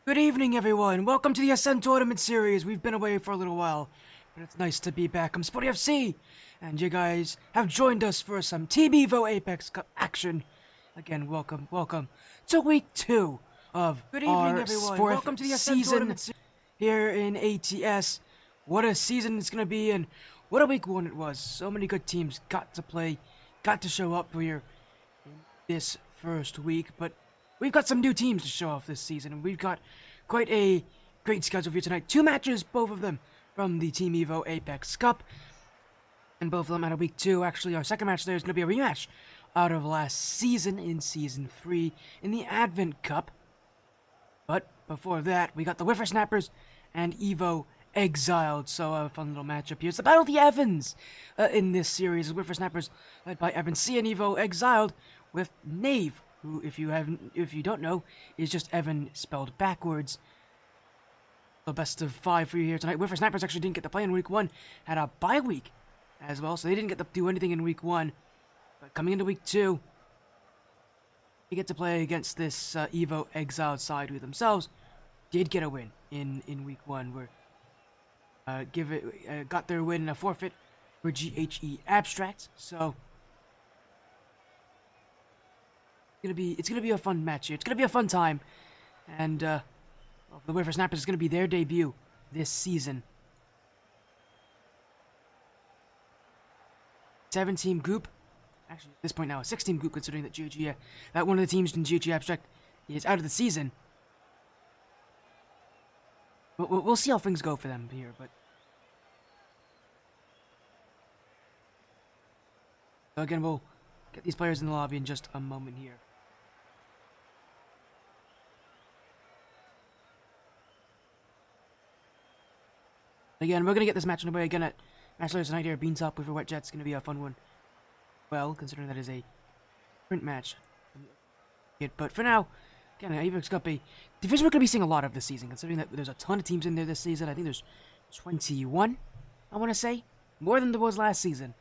Good evening, everyone. Welcome to the Ascent Tournament Series. We've been away for a little while, but it's nice to be back. I'm Sporty FC, and you guys have joined us for some Team Evo Apex Cup action. Again, welcome to week 2 of our fourth season here in ATS. What a season it's gonna be, and what a week 1 it was. So many good teams got to play, got to show up here in this first week, but we've got some new teams to show off this season, and we've got quite a great schedule for you tonight. 2 matches, both of them from the Team Evo Apex Cup, and both of them out of week 2. Actually, our second match there is going to be a rematch out of last season in Season 3 in the Advent Cup. But before that, we got the Wyffer Snappers and Evo Exiled, so a fun little matchup here. It's the Battle of the Evans in this series. Wyffer Snappers led by Evan C and Evo Exiled with Knave, who, if you don't know, is just Evan spelled backwards. So best of 5 for you here tonight. Wyffer Snappers actually didn't get to play in week 1, had a bye week as well, so they didn't get to do anything in week 1. But coming into week 2, they get to play against this Evo Exiled side, who themselves did get a win in week 1, where got their win in a forfeit for GHE Abstract. So it's gonna be a fun match here. It's gonna be a fun time, and well, the Wyffer Snappers is gonna be their debut this season. 7-team group, actually at this point now a 6-team group, considering that that one of the teams in GHE Abstract is out of the season. We'll see how things go for them here, but so again, we'll get these players in the lobby in just a moment here. Again, we're going to get this match underway again at match later tonight here at Beantop with Wet Jets. It's going to be a fun one. Well, considering that is a sprint match. But for now, again, Apex Cup, a division we're going to be seeing a lot of this season, considering that there's a ton of teams in there this season. I think there's 21, I want to say. More than there was last season.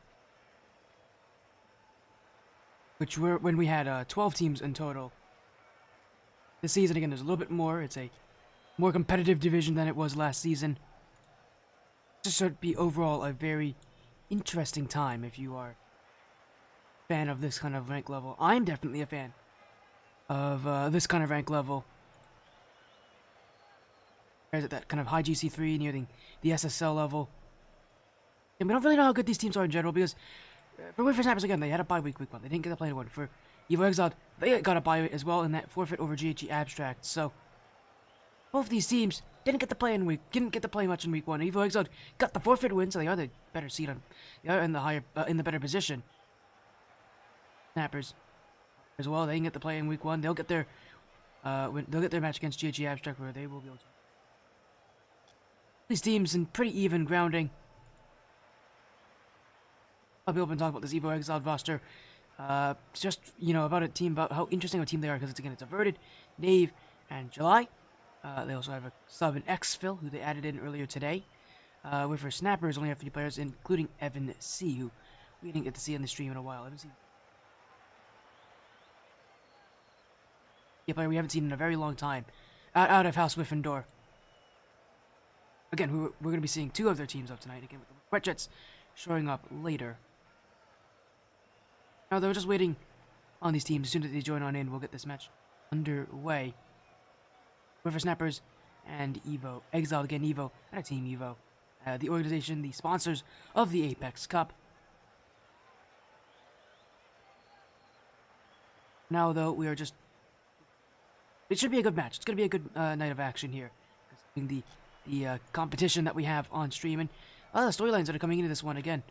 Which were when we had 12 teams in total. This season, again, there's a little bit more. It's a more competitive division than it was last season. This should be overall a very interesting time if you are a fan of this kind of rank level. I'm definitely a fan of this kind of rank level. There's at that kind of high GC3 near the SSL level. And we don't really know how good these teams are in general, because for Wyffer Snappers, again, they had a bye week 1. They didn't get to play in one. For Evo Exiled, they got a bye as well in that forfeit over GHE Abstract. So both these teams didn't get to play much in week 1. Evo Exiled got the forfeit win, so they are the better seed on, they are in the higher, in the better position. Snappers as well, they didn't get to play in week 1. They'll get their match against GHE Abstract, where they will be able to. These teams in pretty even grounding. I'll be open to talk about this Evo Exiled roster. Just, about a team, about how interesting of a team they are, because it's Averted, Knave, and July. They also have a sub in Exfil, who they added in earlier today. Wyffer Snappers only have 3 players, including Evan C, who we didn't get to see on the stream in a while. Evan C, a player we haven't seen in a very long time, out of House Wyffendor. Again, we're going to be seeing 2 of their teams up tonight, again with the Wet Jets showing up later. Now, they're just waiting on these teams. As soon as they join on in, we'll get this match underway. Wyffer Snappers and Evo Exiled, again, Evo and a Team Evo. The organization, the sponsors of the Apex Cup. Now, though, we are just... It should be a good match. It's going to be a good night of action here. The competition that we have on stream, and the storylines that are coming into this one again.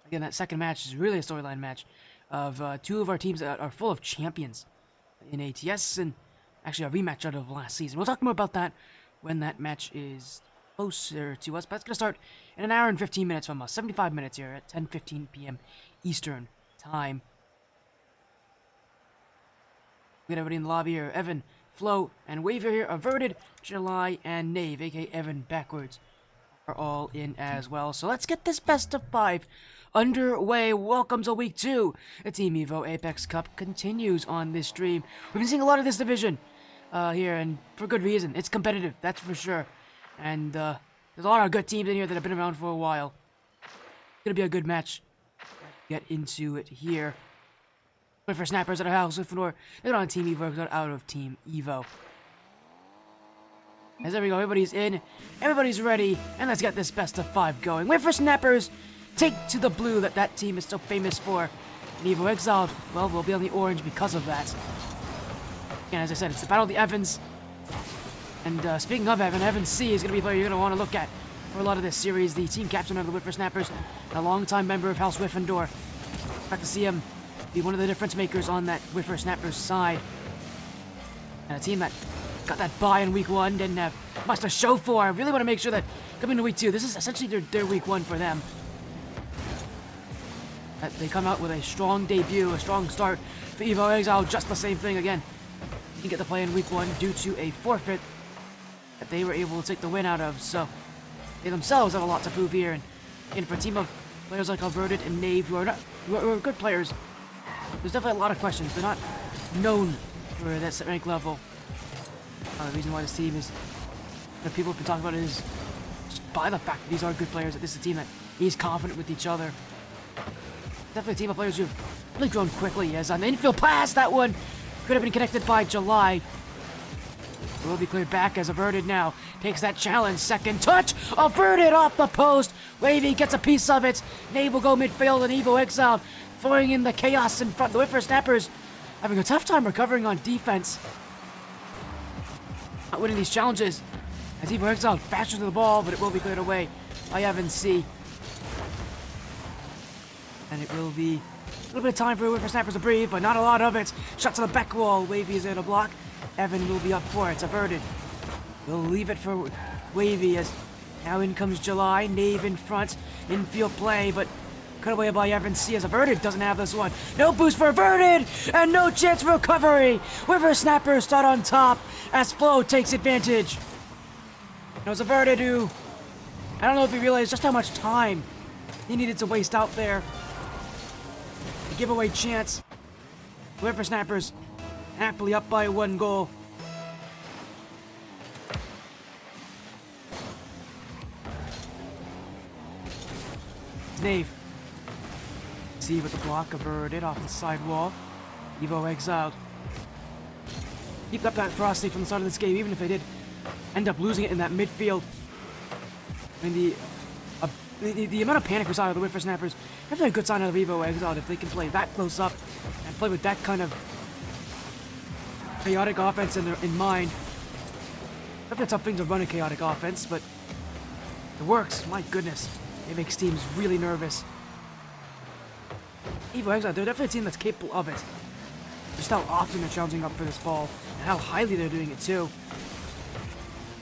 Again, that second match is really a storyline match of 2 of our teams that are full of champions in ATS, and actually a rematch out of last season. We'll talk more about that when that match is closer to us, but it's going to start in an hour and 15 minutes from us. 75 minutes here at 10:15 p.m. Eastern Time. We got everybody in the lobby here. Evan, Flo, and Wyffer here. Averted, July, and Knave, aka Evan Backwards, are all in as well. So let's get this best of 5 underway. Welcome to week 2. The Team Evo Apex Cup continues on this stream. We've been seeing a lot of this division here, and for good reason. It's competitive, that's for sure. And there's a lot of good teams in here that have been around for a while. It's gonna be a good match. Get into it here. Wyffer Snappers at our house, Wyffer, they're not on Team Evo, they're out of Team Evo. As there we go, everybody's in, everybody's ready, and let's get this best of 5 going. Wyffer Snappers take to the blue that team is so famous for. And Evo Exiled, well, we'll be on the orange because of that. And as I said, it's the Battle of the Evans. And speaking of Evan C is going to be a player you're going to want to look at for a lot of this series. The team captain of the Wyffer Snappers, and a longtime member of House Wyffendor. Expect to see him be one of the difference makers on that Wyffer Snappers side. And a team that got that bye in week 1, didn't have much to show for. I really want to make sure that coming to week 2, this is essentially their week 1 for them. That they come out with a strong debut, a strong start. For Evo Exile, just the same thing again. Didn't get to play in week 1 due to a forfeit that they were able to take the win out of, so they themselves have a lot to prove here. And for a team of players like Averted and Knave, who are good players, there's definitely a lot of questions. They're not known for that rank level. The reason why this team is, that people have been talking about it, is just by the fact that these are good players, that this is a team that is confident with each other. Definitely a team of players who have really grown quickly, as an infield pass, that one could have been connected by July. Will be cleared back as Averted now takes that challenge. Second touch, Averted off the post. Wavy gets a piece of it. Knave will go midfield, and Evo Exiled throwing in the chaos in front. The Wyffer Snappers having a tough time recovering on defense. Not winning these challenges as Evo Exiled bashes to the ball, but it will be cleared away by Evan C. And it will be a little bit of time for Wyffer Snappers to breathe, but not a lot of it. Shot to the back wall. Wavy is in a block. Evan will be up for it. It's Averted. We'll leave it for Wavy as now in comes July. Knave in front. Infield play, but cut away by Evan C as Averted doesn't have this one. No boost for Averted, and no chance for recovery. Wyffer Snappers start on top as Flo takes advantage. It was Averted who, I don't know if he realized just how much time he needed to waste out there. The giveaway chance. Wyffer Snappers happily up by 1 goal. Knave. See with the block, Averted off the side wall. Evo Exiled. Keep up that ferocity from the start of this game, even if they did end up losing it in that midfield. I mean, the amount of panic we saw out of the Wyffer Snappers, definitely a good sign out of Evo Exiled if they can play that close up and play with that kind of chaotic offense in mind. Definitely a tough thing to run a chaotic offense, but it works. My goodness, it makes teams really nervous. Evo Exiled, they're definitely a team that's capable of it. Just how often they're challenging up for this ball, and how highly they're doing it too.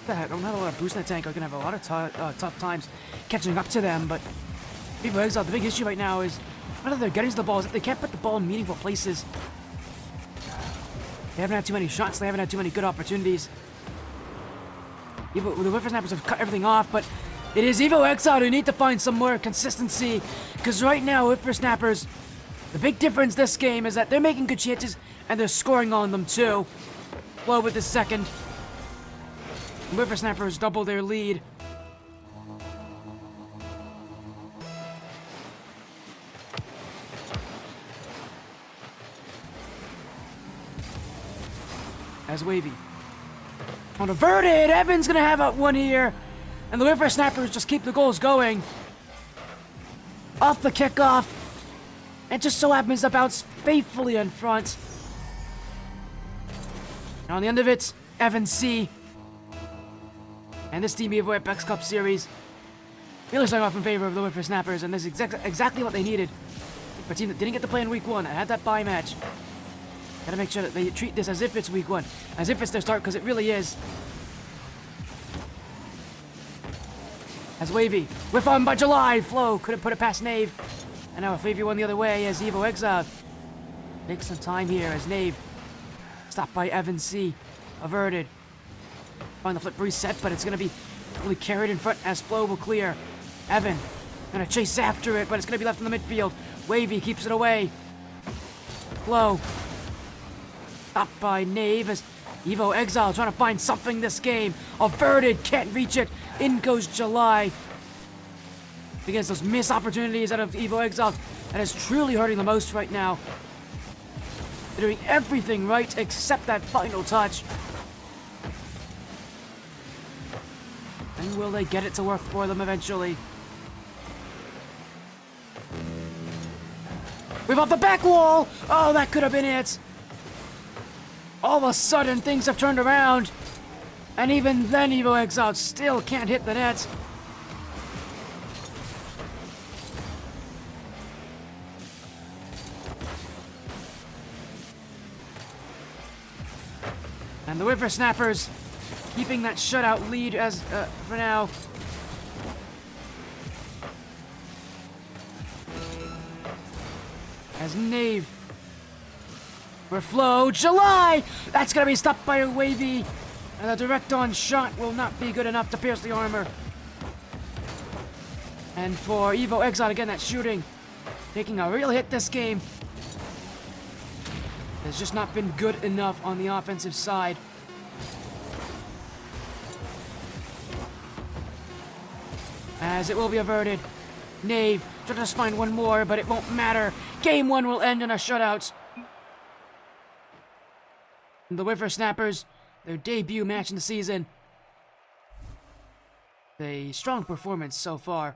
I don't have a lot of boost in the tank. I'm gonna have a lot of tough times catching up to them, but Evo Exiled, the big issue right now is whether they're getting to the ball, is that they can't put the ball in meaningful places. They haven't had too many shots, they haven't had too many good opportunities. The Wyffer Snappers have cut everything off, but it is Evo Exiled who need to find some more consistency, because right now, Wyffer Snappers, the big difference this game is that they're making good chances, and they're scoring on them too. Flo with the second. Wyffer Snappers double their lead. As Wavy. On Averted, Evan's gonna have one here. And the Wyffer Snappers just keep the goals going. Off the kickoff. And just so happens to bounce faithfully in front. And on the end of it, Evan C. And this Team Evo Apex Cup series really starting off in favor of the Wyffer Snappers, and this is exactly what they needed. For a team that didn't get to play in week 1 and had that bye match. Gotta make sure that they treat this as if it's week 1, as if it's their start, because it really is. As Wavy, whiff on by July, Flo couldn't put it past Knave. And now a Wavy one the other way as Evo Exiled takes some time here as Knave stopped by Evan C. Averted. Find the flip reset, but it's gonna be really carried in front as Flo will clear. Evan gonna chase after it, but it's gonna be left in the midfield. Wavy keeps it away. Flo stopped by Knave as Evo Exile trying to find something this game. Averted, can't reach it. In goes July. Against those missed opportunities out of Evo Exile. That is truly hurting the most right now. They're doing everything right except that final touch. And will they get it to work for them eventually? We've off the back wall! Oh, that could have been it! All of a sudden, things have turned around. And even then, Evo Exile still can't hit the net. And the Wyffer Snappers keeping that shutout lead as for now. As Knave for Flow, July! That's gonna be stopped by a wavy. And the direct on shot will not be good enough to pierce the armor. And for Evo Exile, again, that shooting. Taking a real hit this game. Has just not been good enough on the offensive side. As it will be averted. Knave trying to find one more, but it won't matter. Game 1 will end in a shutout. And the Wyffer Snappers, their debut match in the season. A strong performance so far.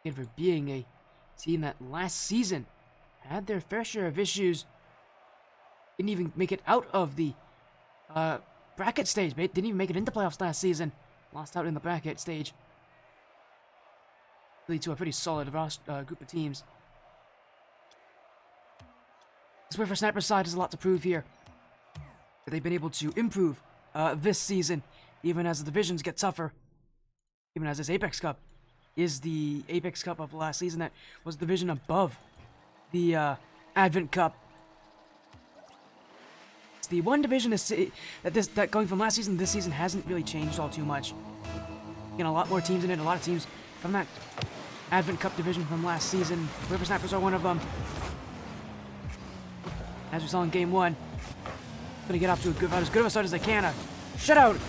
And for being a team that last season had their fair share of issues. Didn't even make it out of the bracket stage. Didn't even make it into playoffs last season. Lost out in the bracket stage. Lead to a pretty solid group of teams. This Wyffer Sniper side has a lot to prove here. They've been able to improve this season, even as the divisions get tougher. Even as this Apex Cup is the Apex Cup of last season that was the division above the Advent Cup. It's the one division that going from last season to this season hasn't really changed all too much. You know, a lot more teams in it, a lot of teams from that Advent Cup division from last season. Wyffer Snappers are one of them. As we saw in Game 1, gonna get off to about as good of a start as they can. A shutout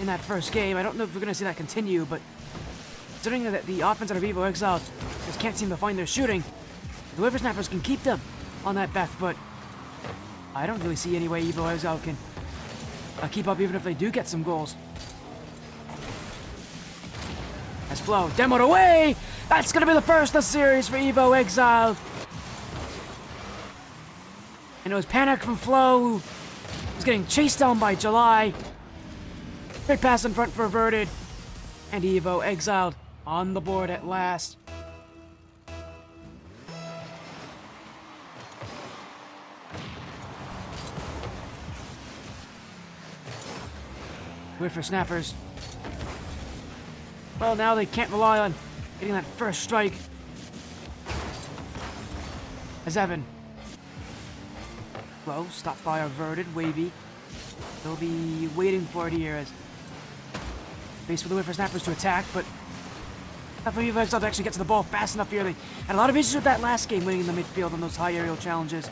in that first game. I don't know if we're gonna see that continue, but considering that the offense out of Evo Exile just can't seem to find their shooting, the Wyffer Snappers can keep them on that back foot. I don't really see any way Evo Exile can keep up even if they do get some goals. As Flow demoed away! That's gonna be the first of the series for Evo Exile. And it was panic from Flow, who was getting chased down by July. Great pass in front for Averted. And Evo Exiled on the board at last. Wyffer Snappers. Well, now they can't rely on getting that first strike. As Evan. Low, stopped by Averted, wavy. They'll be waiting for it here as base for the Wyffer Snappers to attack, but not for Evo Exile to actually get to the ball fast enough here. They had a lot of issues with that last game, winning in the midfield on those high aerial challenges.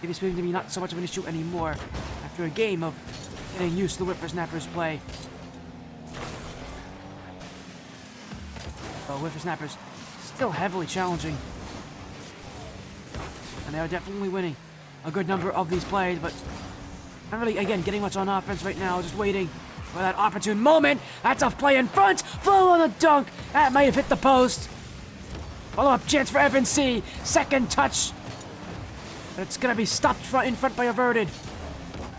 Maybe it's going to be not so much of an issue anymore after a game of getting used to the Wyffer Snappers' play. So Wyffer Snappers still heavily challenging. And they are definitely winning a good number of these plays, but not really, again, getting much on offense right now, just waiting for that opportune moment. That's a play in front. Flow on the dunk. That might have hit the post. Follow-up chance for FNC. Second touch. But it's going to be stopped in front by Averted.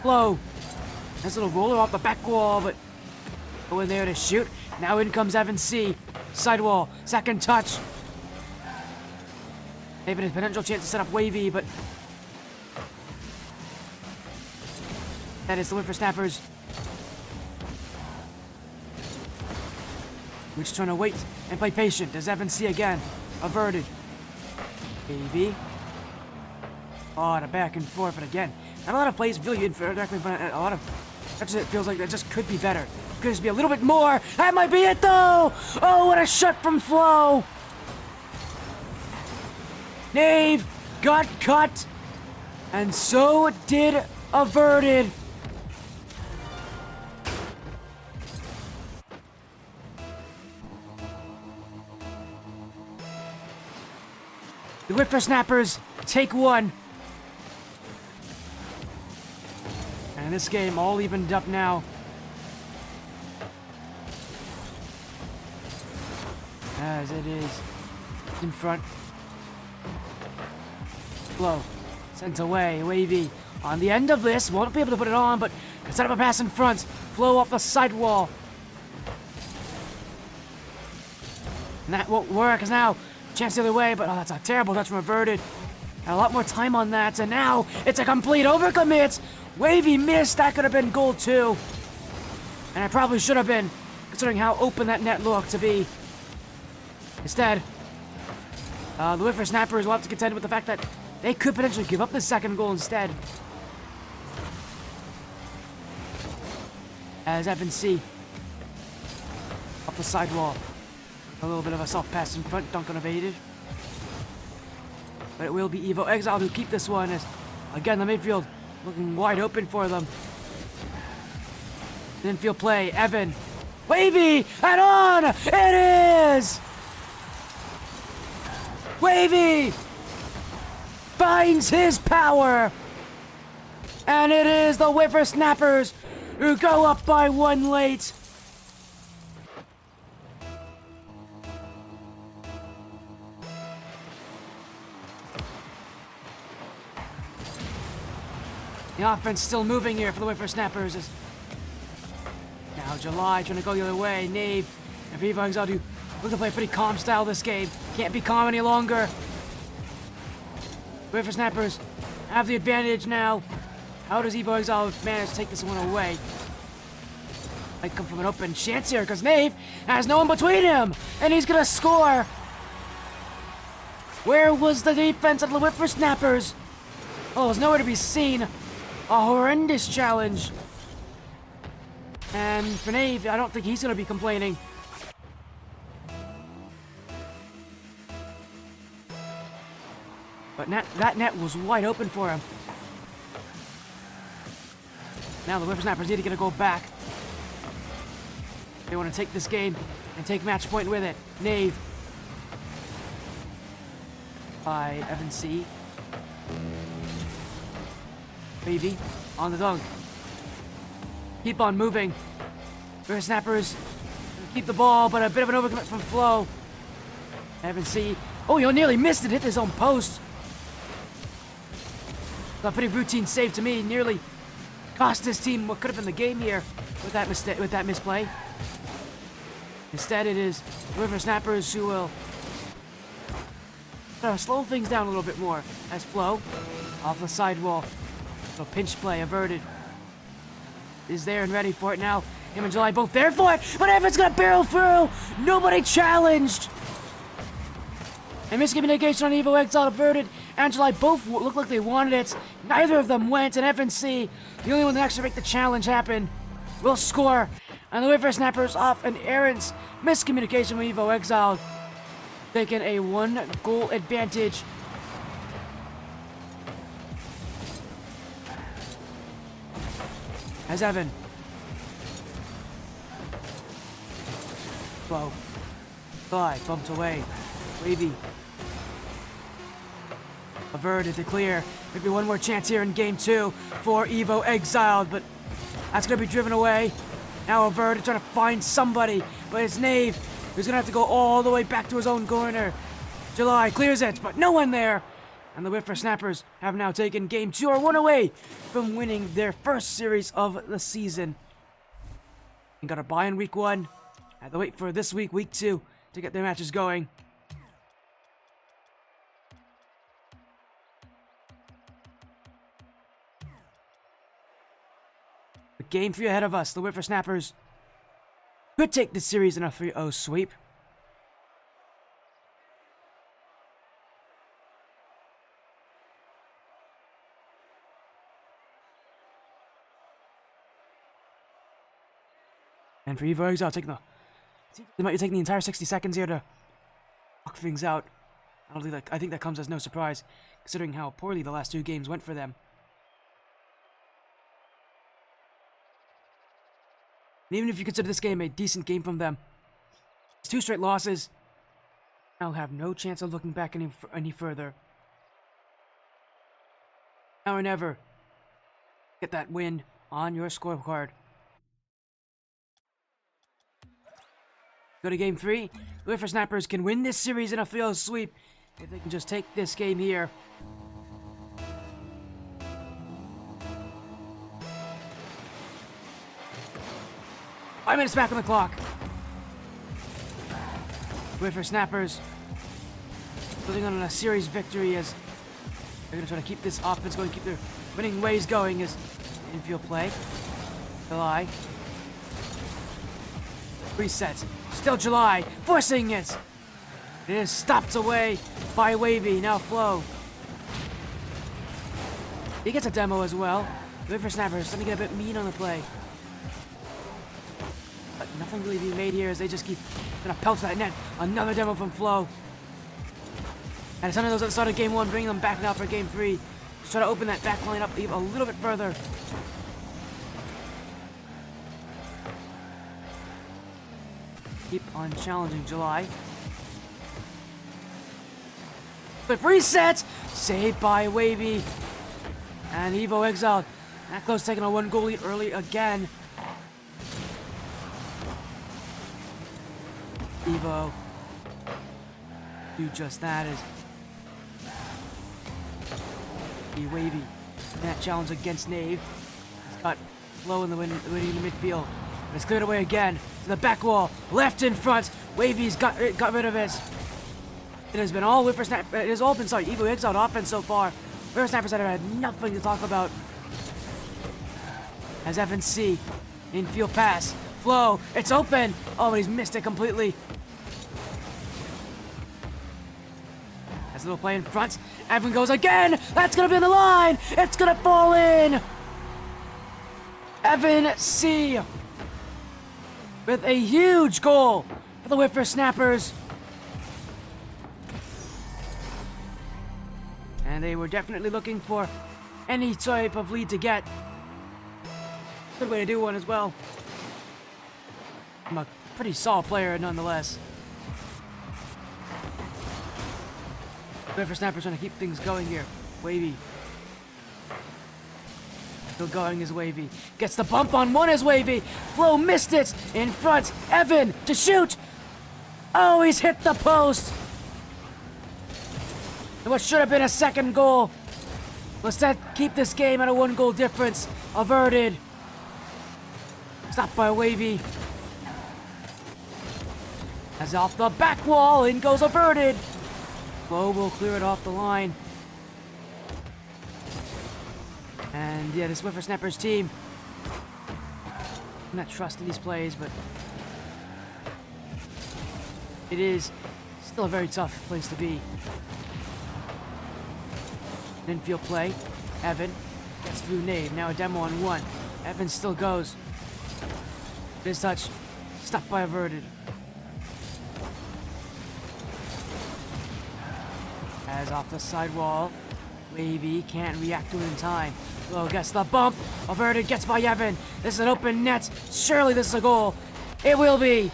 Flow. Nice little roller off the back wall, but go in there to shoot. Now in comes FNC. Sidewall. Second touch. Maybe a potential chance to set up wavy, but that is the Wyffer Snappers. We're just trying to wait and play patient as FNC again. Averted. Wavy. Oh, and a back and forth, but again, not a lot of plays really directly in front of a lot of touches. It feels like that just could be better. Could just be a little bit more. That might be it though. Oh, what a shot from Flow. Knave got cut, and so did Averted. The Wyffer Snappers take one. And this game all evened up now. As it is in front. Flow. Sent away. Wavy. On the end of this. Won't be able to put it on, but can set up a pass in front. Flow off the sidewall. And that won't work, as now chance the other way, but oh, that's a terrible touch from Averted. Had a lot more time on that, and now it's a complete overcommit. Wavy missed. That could have been goal too. And it probably should have been, considering how open that net looked to be. Instead, the Wyffer Snappers will have to contend with the fact that they could potentially give up the second goal instead. As FNC off the sidewall. A little bit of a soft pass in front, Duncan evaded. But it will be Evo Exiled who keep this one, as again the midfield looking wide open for them. Infield play, Evan. Wavy! And on! It is! Wavy! Finds his power! And it is the Wyffer Snappers who go up by one late. The offense still moving here for the Wyffer Snappers. Now July trying to go the other way. Nave and Evo Exiled who look to play a pretty calm style this game. Can't be calm any longer. Wyffer Snappers have the advantage now. How does Evo Exiled manage to take this one away? Might come from an open chance here because Nave has no one between him. And he's going to score. Where was the defense of the Wyffer Snappers? Oh, it was nowhere to be seen. A horrendous challenge. And for Nave, I don't think he's going to be complaining. But that net was wide open for him. Now the Wyffer Snappers need to get a goal back. They want to take this game and take match point with it. Nave. By Evan C. Baby on the dunk. Keep on moving. Wyffer Snappers keep the ball, but a bit of an overcommit from Flo. Evan C. Oh, he nearly missed it. Hit his own post. A pretty routine save to me. Nearly cost his team what could have been the game here with that mistake, with that misplay. Instead, it is Wyffer Snappers who will slow things down a little bit more. As Flo off the sidewall. So pinch play averted. Is there and ready for it now. Him and July both there for it, but Evan's gonna barrel through. Nobody challenged. And miscommunication on Evo Exiled averted. And July both looked like they wanted it. Neither of them went, and FNC, the only one that actually make the challenge happen, will score. And the Wyffer Snappers off an errant miscommunication with Evo Exiled, taking a 1-goal advantage. As Evan. Whoa. Fly, bumped away. Wavy. Averted to clear. Maybe one more chance here in game 2 for Evo Exiled, but that's going to be driven away. Now Averted trying to find somebody, but it's Nave who's going to have to go all the way back to his own corner. July clears it, but no one there. And the Wyffer Snappers have now taken game 2, or 1 away from winning their first series of the season. And got a bye in week 1. Had to wait for this week, week 2, to get their matches going. But game 3 ahead of us. The Wyffer Snappers could take this series in a 3-0 sweep. And for Evo Exiled, they might be taking the entire 60 seconds here to knock things out. I think that comes as no surprise, considering how poorly the last 2 games went for them. And even if you consider this game a decent game from them, it's 2 straight losses. I'll have no chance of looking back any further. Now or never. Get that win on your scorecard. Go to game 3. The Wyffer Snappers can win this series in a field sweep if they can just take this game here. Five minutes back on the clock. Wyffer Snappers building on a series victory as they're going to try to keep this offense going, keep their winning ways going as infield play. July. Reset. Still July, forcing it. It is stopped away by Wavy. Now Flo. He gets a demo as well. Wyffer Snappers starting to get a bit mean on the play. But nothing really being made here as they just keep gonna pelt that net. Another demo from Flo. And some of those at the start of game 1, bringing them back now for game 3. Just try to open that back line up even a little bit further. Keep on challenging July. But reset! Saved by Wavy. And Evo Exiled. That close, taking a 1 goal lead early again. Evo do just that as the Wavy. That challenge against Nave. He's got Flo in the midfield. But it's cleared away again to the back wall. Left in front. Wavy's got rid of it. It has been all Wyffer Snap. It has all been Evo Exiled offense so far. Wyffer Snappers have had nothing to talk about. As Evan C. Infield pass. Flo. It's open. Oh, he's missed it completely. Has a little play in front. Evan goes again. That's going to be in the line. It's going to fall in. Evan C. with a huge goal for the Wyffer Snappers. And they were definitely looking for any type of lead to get. Good way to do one as well. I'm a pretty solid player nonetheless. Wyffer Snappers trying to keep things going here. Wavy. Still going is Wavy. Gets the bump on one as Wavy. Flo missed it. In front. Evan to shoot. Oh, he's hit the post. And what should have been a second goal. Let's keep this game at a 1-goal difference. Averted. Stopped by Wavy. As off the back wall, in goes averted. Flo will clear it off the line. And yeah, this Wyffer Snappers team, I'm not trusting these plays, but it is still a very tough place to be. Infield play. Evan gets through Nave. Now a demo on one. Evan still goes. This touch. Stopped by averted. As off the side wall. Wavy can't react to it in time. Flo gets the bump. Averted gets by Evan. This is an open net. Surely this is a goal. It will be.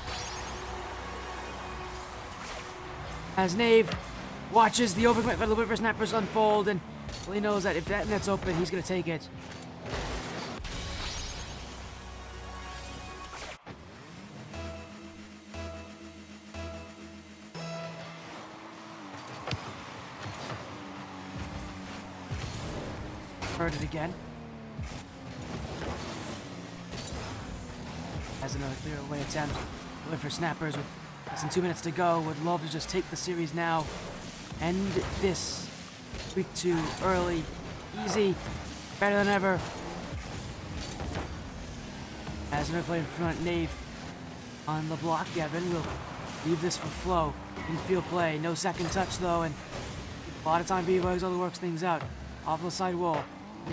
As Nave watches the overcommit by the Wyffer Snappers unfold, and well, he knows that if that net's open, he's going to take it. Heard it again. Has another clear away attempt. Wyffer Snappers with less than 2 minutes to go would love to just take the series now. End this week 2 early. Easy. Better than ever. As another play in front, Nave on the block. Evan will leave this for Flo. Infield play. No second touch though, and a lot of time Evo Exiled works things out. Off the side wall.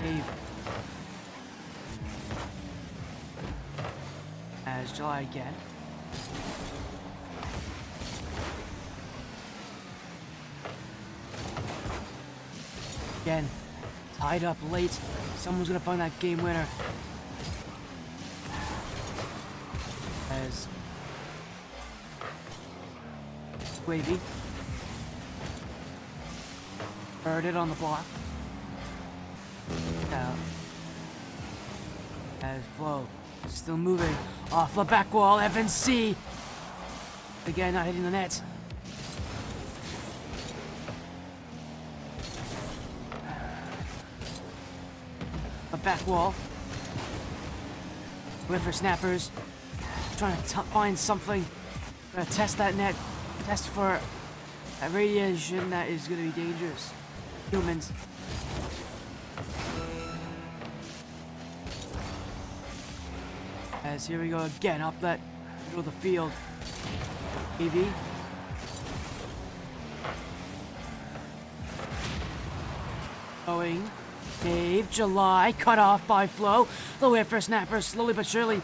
Nave. As July again. Again, tied up late. Someone's gonna find that game winner. As Wavy heard it on the block. Now, as Flow still moving off the back wall. Evan C. Again, not hitting the net. A back wall. Wyffer snappers. Trying to find something. Gonna test that net. Test for that radiation that is gonna be dangerous. Humans. As here we go again, up that middle of the field. AV. Going. Dave, July, cut off by Flo. The Wyffer snappers slowly but surely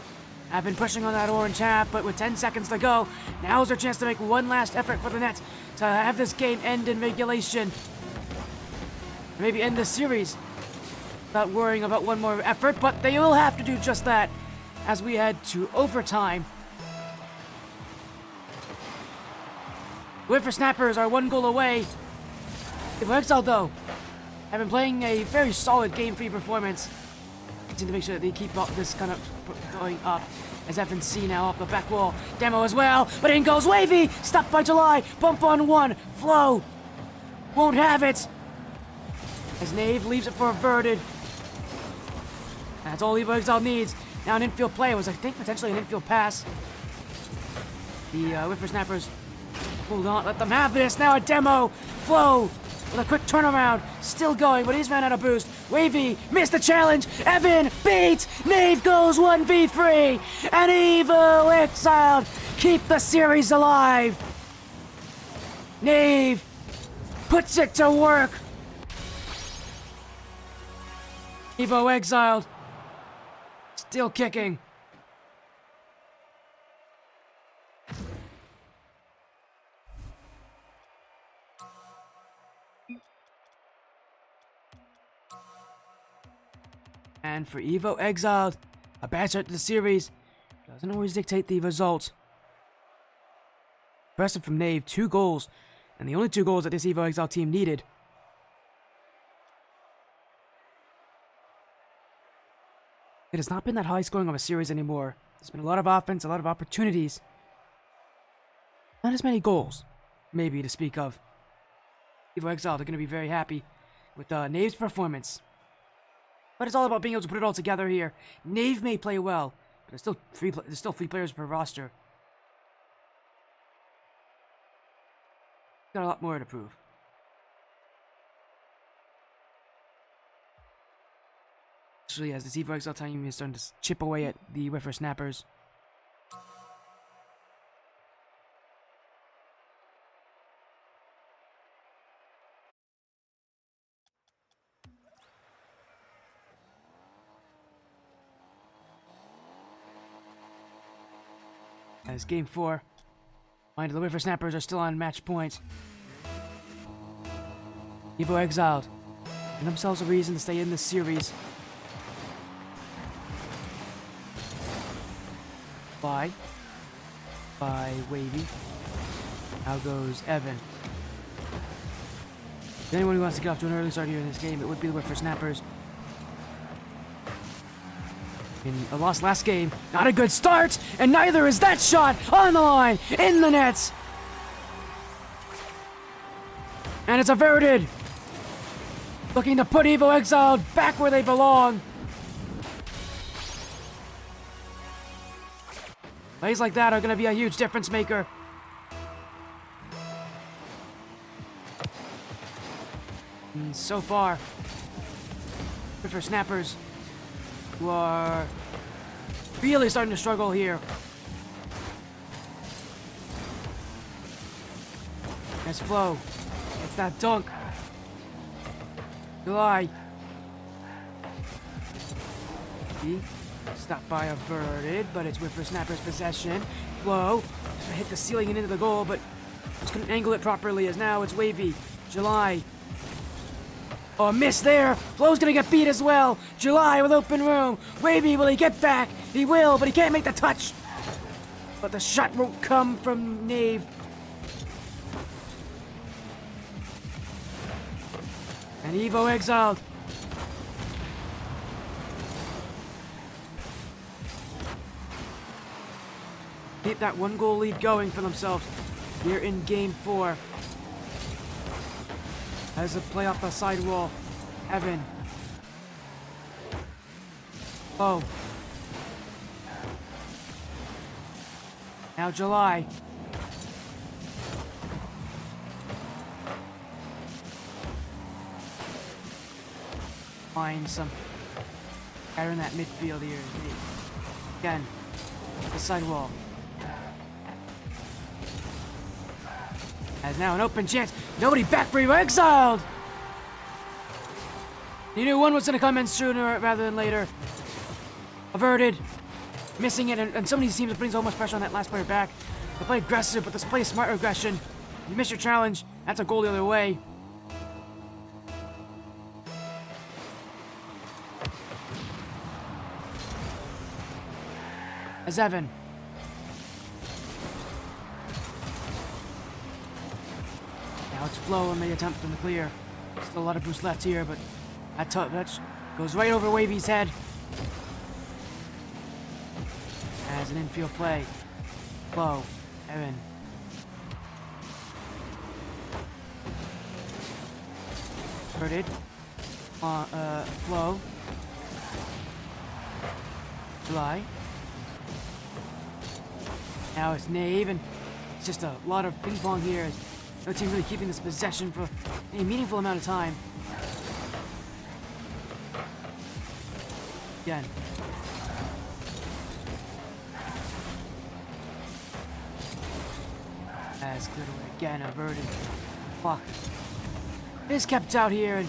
have been pushing on that orange half, but with 10 seconds to go, now's their chance to make one last effort for the net to have this game end in regulation. Maybe end the series without worrying about one more effort, but they will have to do just that as we head to overtime. Wyffer snappers are one goal away. Exiled, though, have been playing a very solid game-free performance. Need to make sure that they keep up this kind of going up. As FNC now up the back wall. Demo as well, but in goes Wavy! Stopped by July, bump on one. Flow won't have it. As Nave leaves it for averted. That's all Evo Exiled needs. Now an infield play was, I think, potentially an infield pass. The Wyffer snappers hold on, let them have this. Now a demo. Flow with a quick turnaround. Still going, but he's ran out of boost. Wavy missed the challenge. Evan beats. Nave goes 1v3. And Evo Exiled keep the series alive. Nave puts it to work. Evo Exiled still kicking. And for Evo Exiled, a bad start to the series doesn't always dictate the result. Impressive from Nave, 2 goals, and the only 2 goals that this Evo Exiled team needed. It has not been that high scoring of a series anymore. There's been a lot of offense, a lot of opportunities. Not as many goals, maybe, to speak of. Evo Exiled are going to be very happy with Nave's performance. But it's all about being able to put it all together here. Nave may play well, but there's still 3 players per roster. Got a lot more to prove. Especially as the Evo Exiled team is starting to chip away at the Wyffer snappers. As game 4, mind the Wyffer snappers are still on match point. Evo Exiled give themselves a reason to stay in this series. By Wavy. Now goes Evan. If anyone who wants to get off to an early start here in this game, it would be the Wyffer snappers. In a loss last game, not a good start, and neither is that shot on the line, in the nets. And it's averted. Looking to put Evo Exiled back where they belong. Plays like that are going to be a huge difference maker. And so far, Wyffer snappers who are really starting to struggle here. Nice flow. It's that dunk. July. Stopped by averted, but it's Wyffer snappers possession. Flow. Hit the ceiling and into the goal, but just couldn't angle it properly as now it's Wavy. July. Oh, a miss there. Flo's gonna get beat as well. July with open room. Wavy, will he get back? He will, but he can't make the touch. But the shot won't come from Knave. And Evo Exiled. Keep that 1-goal lead going for themselves here in Game 4. As a play off the sidewall. Evan. Oh. Now July. Find some fire in that midfield here. Again. The sidewall. Has now an open chance. Nobody back for you. Exiled! You knew one was going to come in sooner rather than later. Averted. Missing it, and some of these teams are putting so much pressure on that last player back. They play aggressive, but let's play smart aggression. You miss your challenge, that's a goal the other way. As Evan. Now it's Flo and the attempt from the clear. Still a lot of boost left here, but that touch goes right over Wavy's head. As an infield play. Flo, Evan. Hurted. Flo. July. Now it's Knave, and it's just a lot of ping pong here. No team really keeping this possession for any meaningful amount of time. Again. As cleared away again, averted. Fuck. It is kept out here, and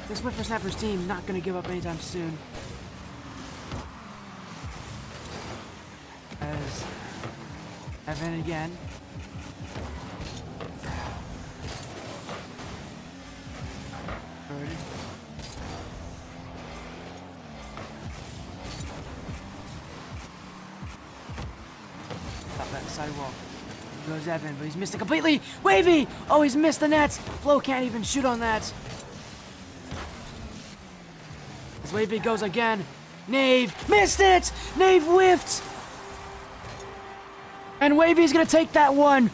this Wyffer Snappers team not going to give up anytime soon. As Evan again. Averted. Top that sidewalk. Goes Evan, but he's missed it completely. Wavy! Oh, he's missed the net. Flo can't even shoot on that. As Wavy goes again. Knave missed it! Knave whiffed! And Wavy's gonna take that one.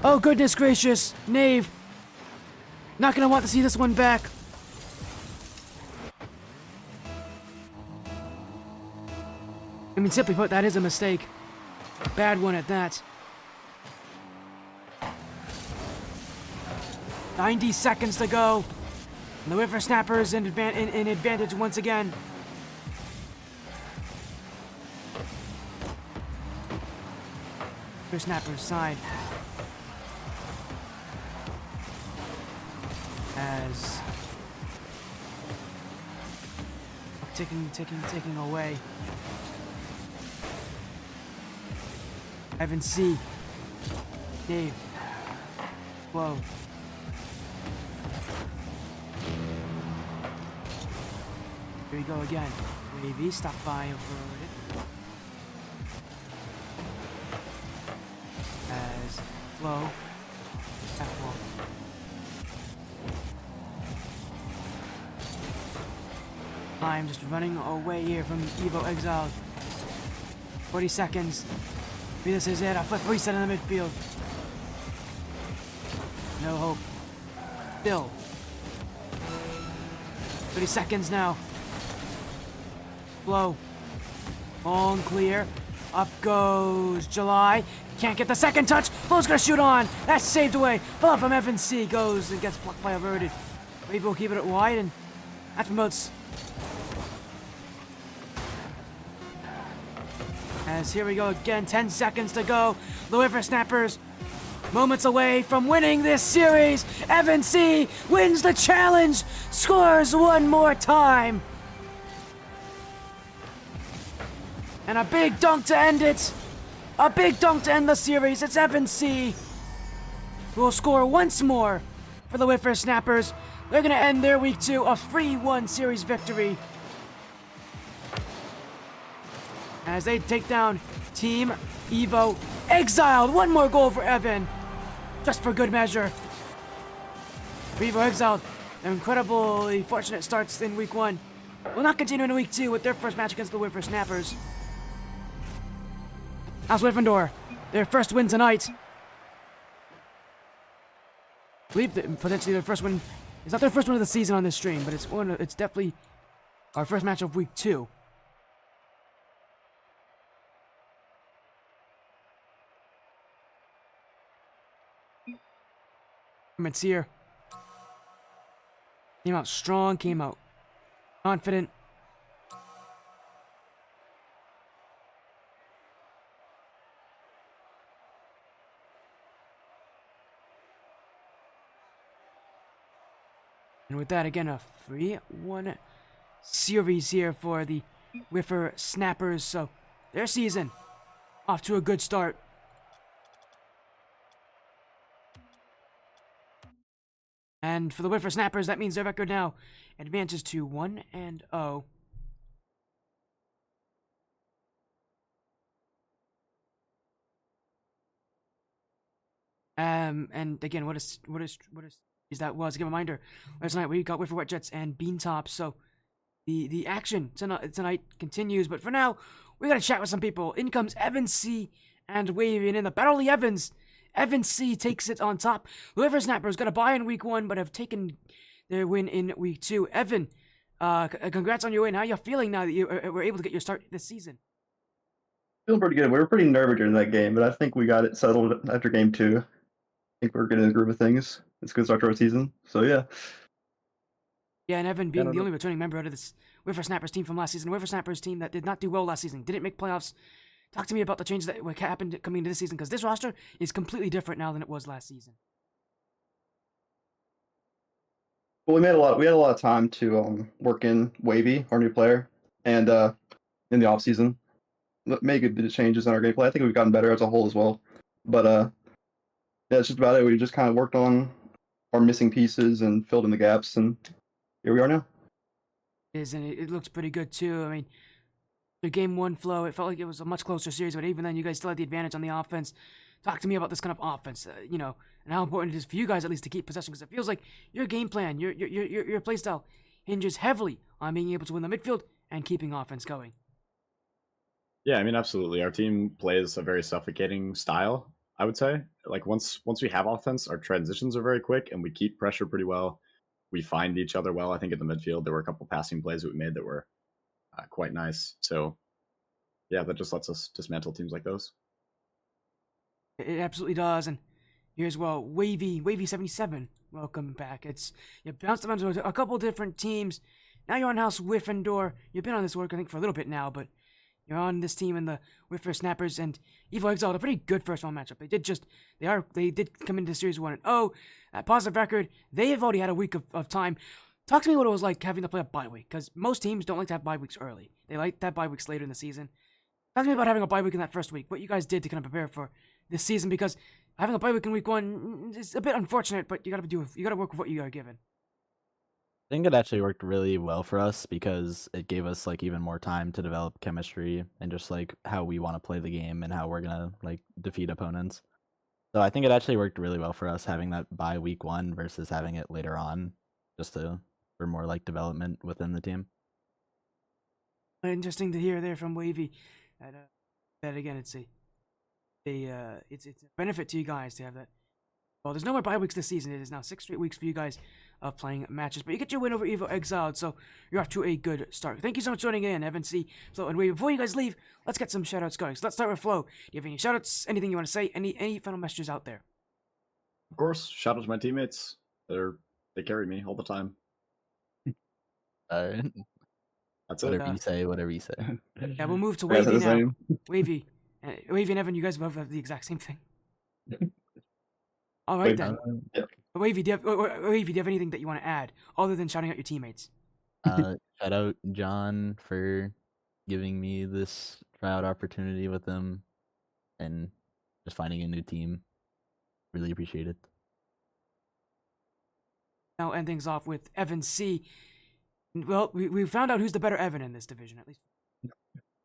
Oh, goodness gracious. Knave. Not gonna want to see this one back. I mean, simply put, that is a mistake. Bad one at that. 90 seconds to go. And the Wyffer Snappers in advantage once again. Wyffer Snappers side. As ticking away. Evan C. Dave. Whoa. Here we go again. Wavy, stop by over it. As Flo. F-wall. I'm just running away here from Evo Exiled. 40 seconds. Maybe this is it. A flip reset in the midfield. No hope. Bill. 30 seconds now. Blow. Long clear. Up goes July. Can't get the second touch. Flo's gonna shoot on. That's saved away. Ball from FNC goes and gets blocked by Averted. Wave will keep it wide, and that promotes. As here we go again, 10 seconds to go. The Wyffer Snappers, moments away from winning this series. Evan C. wins the challenge, scores one more time. And a big dunk to end it. A big dunk to end the series. It's Evan C. who will score once more for the Wyffer Snappers. They're going to end their week 2 a 3-1 series victory as they take down Team Evo Exiled. One more goal for Evan, just for good measure. For Evo Exiled, their incredibly fortunate starts in week 1 will not continue in week 2 with their first match against the Wyffer Snappers. How's Gryffindor? Their first win tonight. I believe that potentially their first win. It's not their first win of the season on this stream, but it's definitely our first match of week 2. It's here. Came out strong, came out confident. And with that, again, a 3-1 series here for the Wyffer Snappers. So, their season off to a good start. And for the Wyffer Snappers, that means their record now advances to 1-0. And again, what is that was? Again, reminder, last night we got Wyffer Wet Jets and Bean Tops, so the action tonight continues. But for now, we gotta chat with some people. In comes Evan C and Wavy, and in the Battle of the Evans, Evan C takes it on top. The Wyffer Snappers got a bye in week 1, but have taken their win in week 2. Evan, congrats on your win. How you feeling now that you were able to get your start this season? Feeling pretty good. We were pretty nervous during that game, but I think we got it settled after game 2. I think we're getting in the groove of things. It's a good start to our season. So yeah. Yeah, and Evan being the only returning member out of this Wyffer Snappers team from last season, Wyffer Snappers team that did not do well last season, didn't make playoffs. Talk to me about the changes that happened coming into this season, because this roster is completely different now than it was last season. Well, we had a lot of time to work in Wavy, our new player, and in the off season, make a bit of changes in our gameplay. I think we've gotten better as a whole as well. But yeah, that's just about it. We just kind of worked on our missing pieces and filled in the gaps, and here we are now. And it looks pretty good too. I mean, the game 1 flow, it felt like it was a much closer series, but even then, you guys still had the advantage on the offense. Talk to me about this kind of offense, and how important it is for you guys at least to keep possession, because it feels like your game plan, your play style hinges heavily on being able to win the midfield and keeping offense going. Yeah, I mean, absolutely. Our team plays a very suffocating style, I would say. Like once we have offense, our transitions are very quick and we keep pressure pretty well. We find each other well. I think in the midfield there were a couple passing plays that we made that were quite nice. So yeah, that just lets us dismantle teams like those. It absolutely does. And here's Wavy 77. Welcome back. You bounced around to a couple different teams. Now you're on House Gryffindor. You've been on this work I think for a little bit now, but you're on this team in the Wyffer Snappers, and Evo Exiled, a pretty good first round matchup. They did come into the series 1-0. Positive record. They have already had a week of time. Talk to me what it was like having to play a bye week, because most teams don't like to have bye weeks early. They like to have bye weeks later in the season. Talk to me about having a bye week in that first week, what you guys did to kind of prepare for this season, because having a bye week in week 1 is a bit unfortunate, but you gotta work with what you are given. I think it actually worked really well for us because it gave us like even more time to develop chemistry and just like how we want to play the game and how we're gonna like defeat opponents. So I think it actually worked really well for us having that by week 1 versus having it later on, just for more like development within the team. Interesting to hear there from Wavy. That again, it's a benefit to you guys to have that. Well, there's no more bye weeks this season. It is now 6 straight weeks for you guys of playing matches. But you get your win over Evo Exiled, so you're off to a good start. Thank you so much for joining in, Evan C. Flo, and Wavy. Before you guys leave, let's get some shoutouts going. So let's start with Flo. Do you have any shoutouts? Anything you want to say? Any final messages out there? Of course, shout out to my teammates. They carry me all the time. Alright. That's Whatever it. you say, whatever you say. Yeah, we'll move to Wavy now. Wavy and Evan, you guys both have the exact same thing. All right then. Yeah. Wavy, do you have anything that you want to add other than shouting out your teammates? Shout out John for giving me this tryout opportunity with him and just finding a new team. Really appreciate it. now end things off with Evan C. Well, we found out who's the better Evan in this division, at least.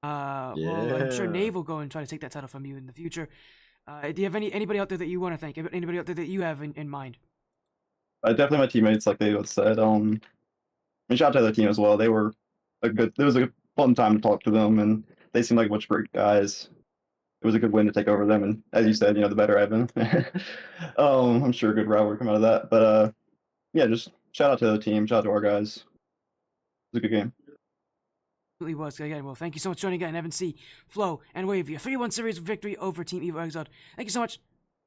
Well, I'm sure Yeah. Nave will go and try to take that title from you in the future. Do you have anybody out there that you want to thank? Anybody out there that you have in mind? Definitely my teammates, like they both said. And shout out to the team as well. They were a good. It was a fun time to talk to them, and they seemed like a bunch of great guys. It was a good win to take over them, and as you said, the better Evan. I'm sure a good route would come out of that. But yeah, just shout out to the team. Shout out to our guys. It was a good game. Absolutely was. Again, well, thank you so much for joining again, Evan C, Flo, and Wavy. A 3-1 series victory over Team Evo Exiled. Thank you so much.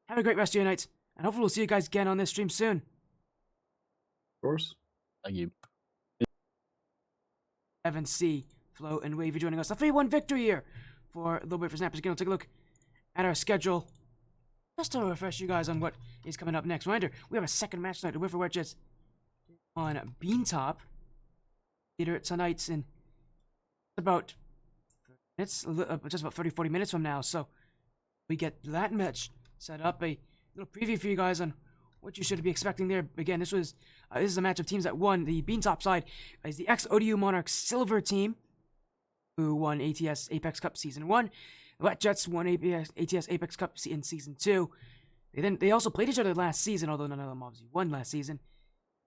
Have a great rest of your night, and hopefully we'll see you guys again on this stream soon. Of course. Thank you. Evan C, Flo, and Wavy joining us. A 3-1 victory here for the Wyffer Snappers. Again, we'll take a look at our schedule just to refresh you guys on what is coming up next. Reminder, we have a second match tonight. The Wyffer Wedges on Beantop Theater tonight in about just about 30-40 minutes from now. So we get that match set up. A little preview for you guys on what you should be expecting there. Again, this is a match of teams that won. The Beantop side is the ex-ODU Monarchs Silver team, who won ATS Apex Cup Season 1. The Wet Jets won ATS Apex Cup in Season 2. They also played each other last season, although none of them obviously won last season.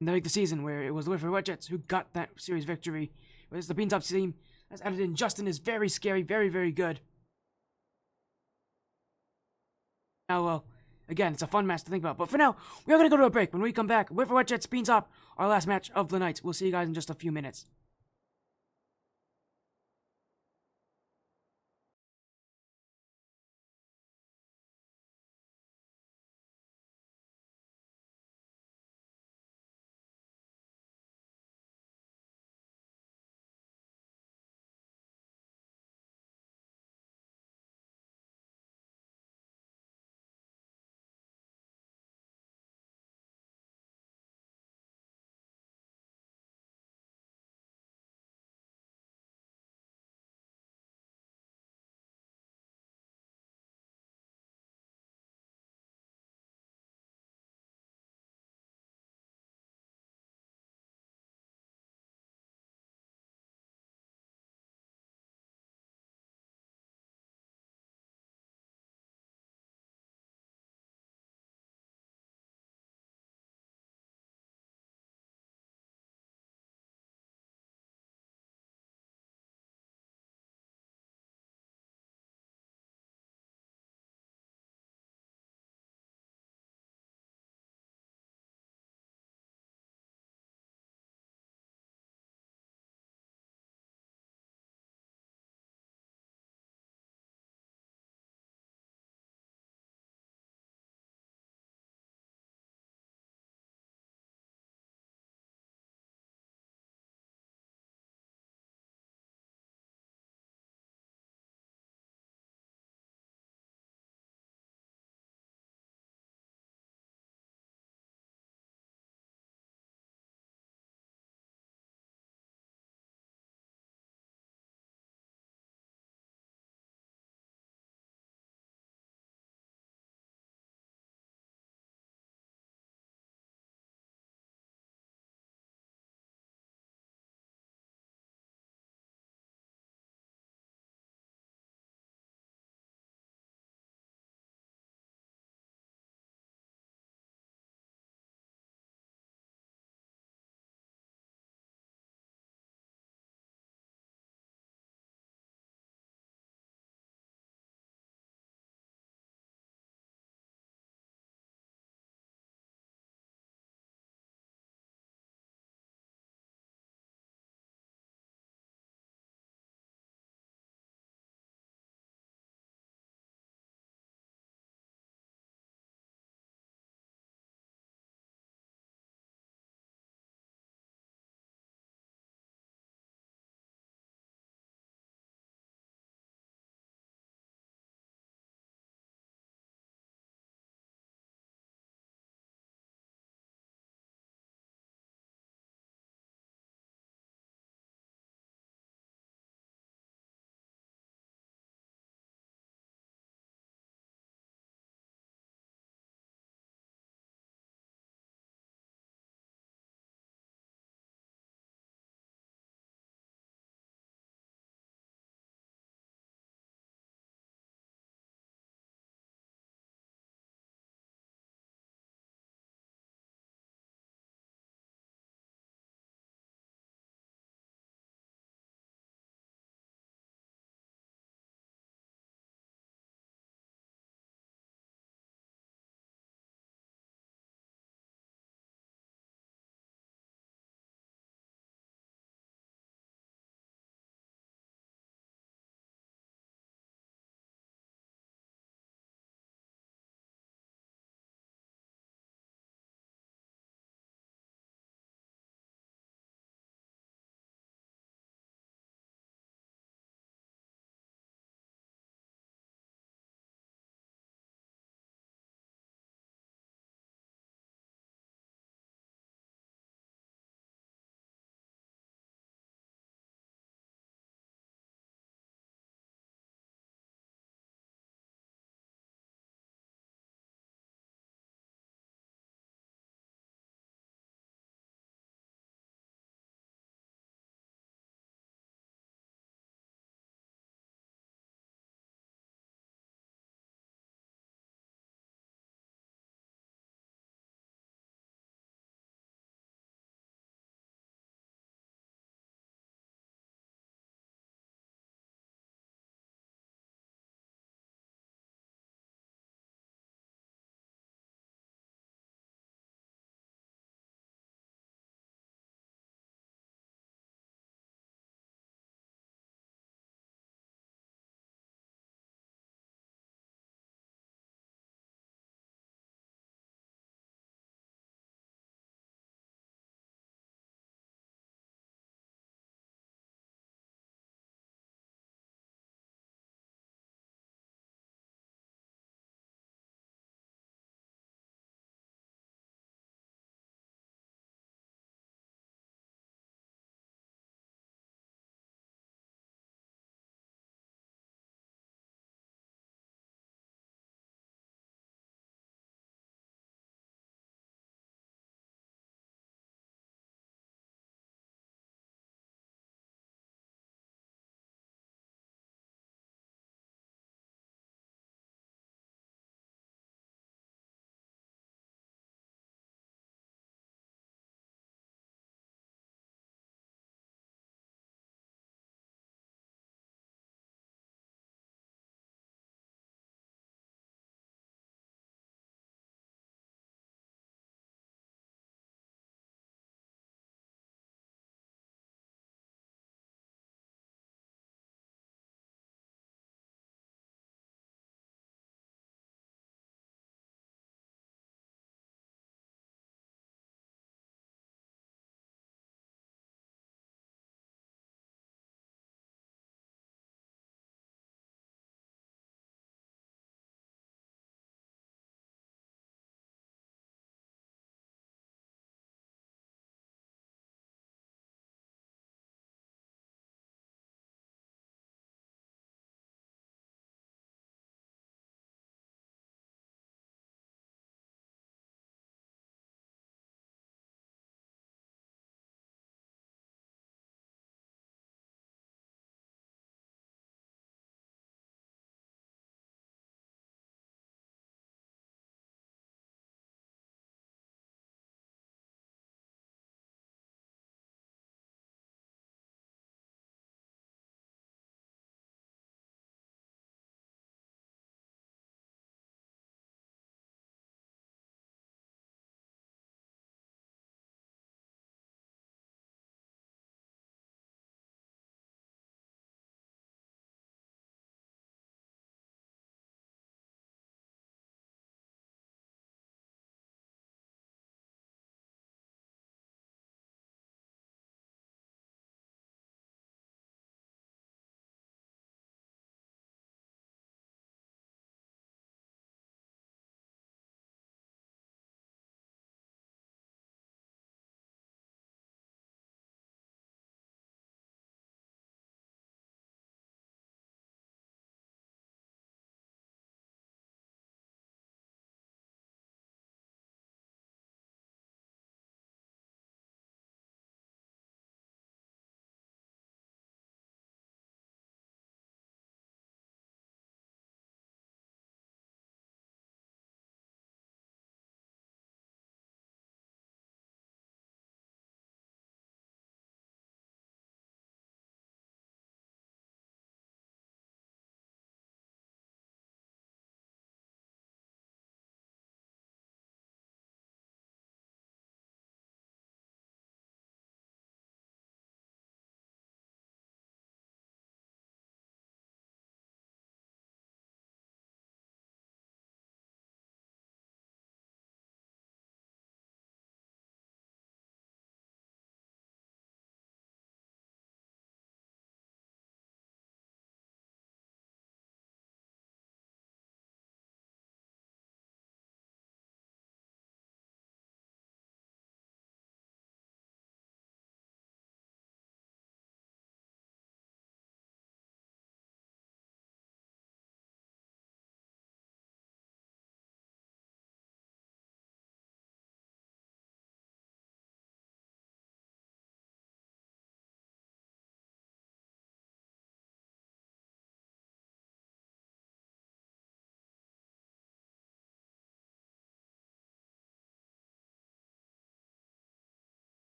And they make the season where it was the Wyffer Wet Jets who got that series victory. Whereas the Beantop team has added in Justin is very scary, very, very good. Now, well, again, it's a fun match to think about. But for now, we are going to go to a break. When we come back, Wyffer Wet Jets Beantop, our last match of the night. We'll see you guys in just a few minutes.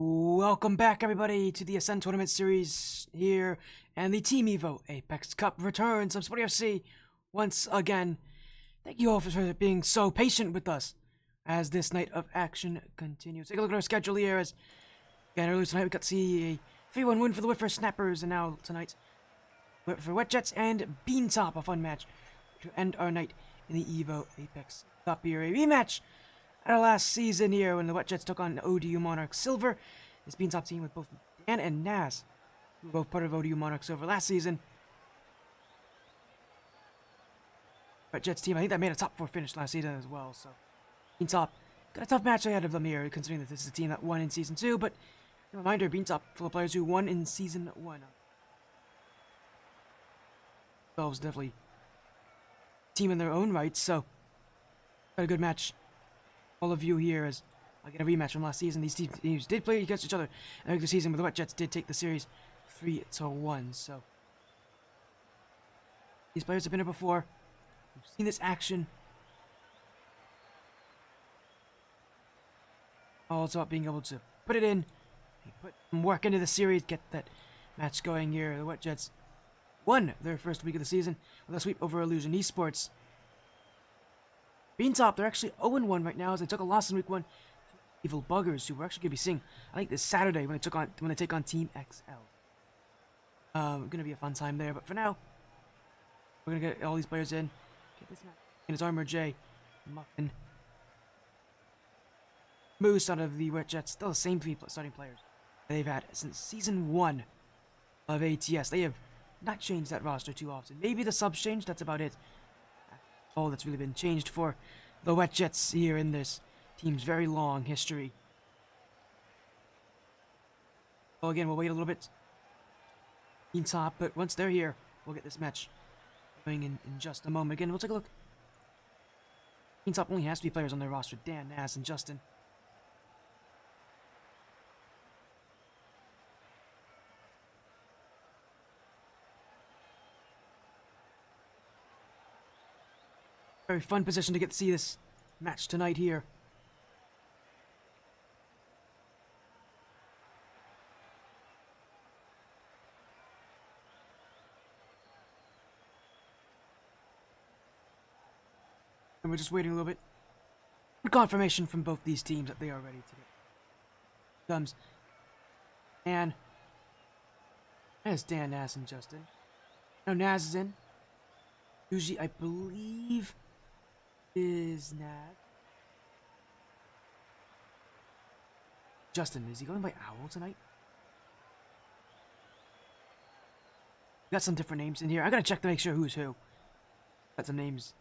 Welcome back, everybody, to the Ascend Tournament Series here, and the Team Evo Apex Cup returns. I'm Spotty FC once again. Thank you all for being so patient with us as this night of action continues. Take a look at our schedule here. As again, earlier tonight we got to see a 3-1 win for the Wyffer Snappers, and now tonight for Wet Jets and Beantop, a fun match to end our night in the Evo Apex Cup here. A rematch at our last season here when the Wet Jets took on ODU Monarch Silver. This Beantop team with both Dan and Naz, who were both part of ODU Monarch Silver last season. Wet Jets team, I think that made a top 4 finish last season as well, so Beantop got a tough match ahead of them here, considering that this is a team that won in Season 2, but a reminder, Beantop full of players who won in Season 1. Themselves definitely a team in their own right, so got a good match. All of you here as I get a rematch from last season. These teams did play against each other in the regular season, but the Wet Jets did take the series 3-1. So these players have been here before. We've seen this action. All it's about being able to put it in, put some work into the series, get that match going here. The Wet Jets won their first week of the season with a sweep over Illusion Esports. Beantop, they're actually 0-1 right now as they took a loss in week 1 to Evil Buggers, who we're actually gonna be seeing, I think, this Saturday when they take on Team Exiled. Gonna be a fun time there, but for now, we're gonna get all these players in. Get this match. And it's Armor J, Muffin, Moose out of the Wet Jets, still the same 3 starting players they've had since Season 1 of ATS. They have not changed that roster too often. Maybe the subs changed, that's about it. All that's really been changed for the Wet Jets here in this team's very long history. Well, again, we'll wait a little bit. Beantop, but once they're here, we'll get this match going in just a moment. Again, we'll take a look. Beantop only has 3 players on their roster: Dan, Naz, and Justin. Very fun position to get to see this match tonight here. And we're just waiting a little bit. Confirmation from both these teams that they are ready to get. Comes. And there's Dan, Naz, and Justin. No, Naz is in. Usually, I believe, is Naz. Justin, is he going by Owl tonight? We got some different names in here. I gotta check to make sure who's who. Got some names.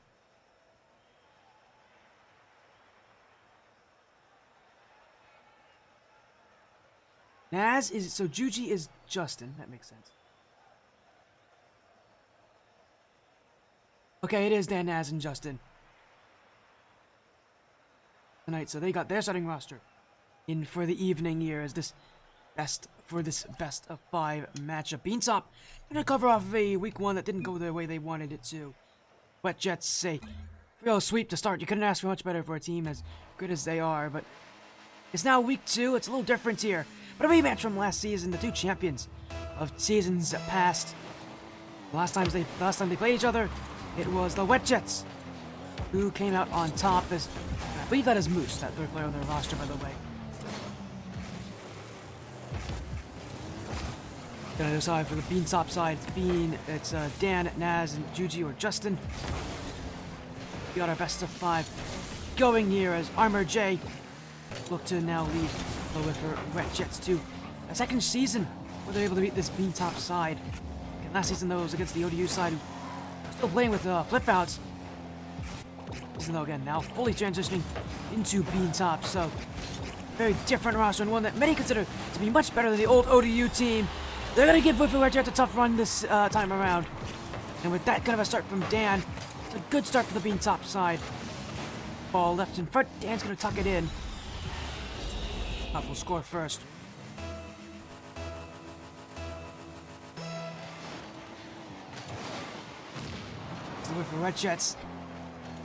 Naz is, so Juji is Justin. That makes sense. Okay, it is Dan, Naz, and Justin tonight, so they got their starting roster in for the evening here as this best of 5 matchup. Beantop gonna cover off of a week 1 that didn't go the way they wanted it to. Wet Jets say 3-0 sweep to start. You couldn't ask for much better for a team as good as they are, but it's now week 2. It's a little different here, but a rematch from last season. The 2 champions of seasons past. The last time they played each other, it was the Wet Jets who came out on top. As I believe that is Moose, that 3rd player on their roster, by the way. Then on the other side, for the Beantop side, it's Dan, Naz, and Juji or Justin. We got our best of 5 going here as Armor J look to now lead the Wyffer Wet Jets to a 2nd season where they're able to beat this Beantop side. Again, last season, though, was against the ODU side, who are still playing with flip outs. Season, though, again, now fully transitioning into Beantop, so very different roster, and one that many consider to be much better than the old ODU team. They're going to give Wyffer Wet Jets a tough run this time around. And with that kind of a start from Dan, it's a good start for the Beantop side. Ball left in front, Dan's going to tuck it in. Top will score first. The Wyffer Wet Jets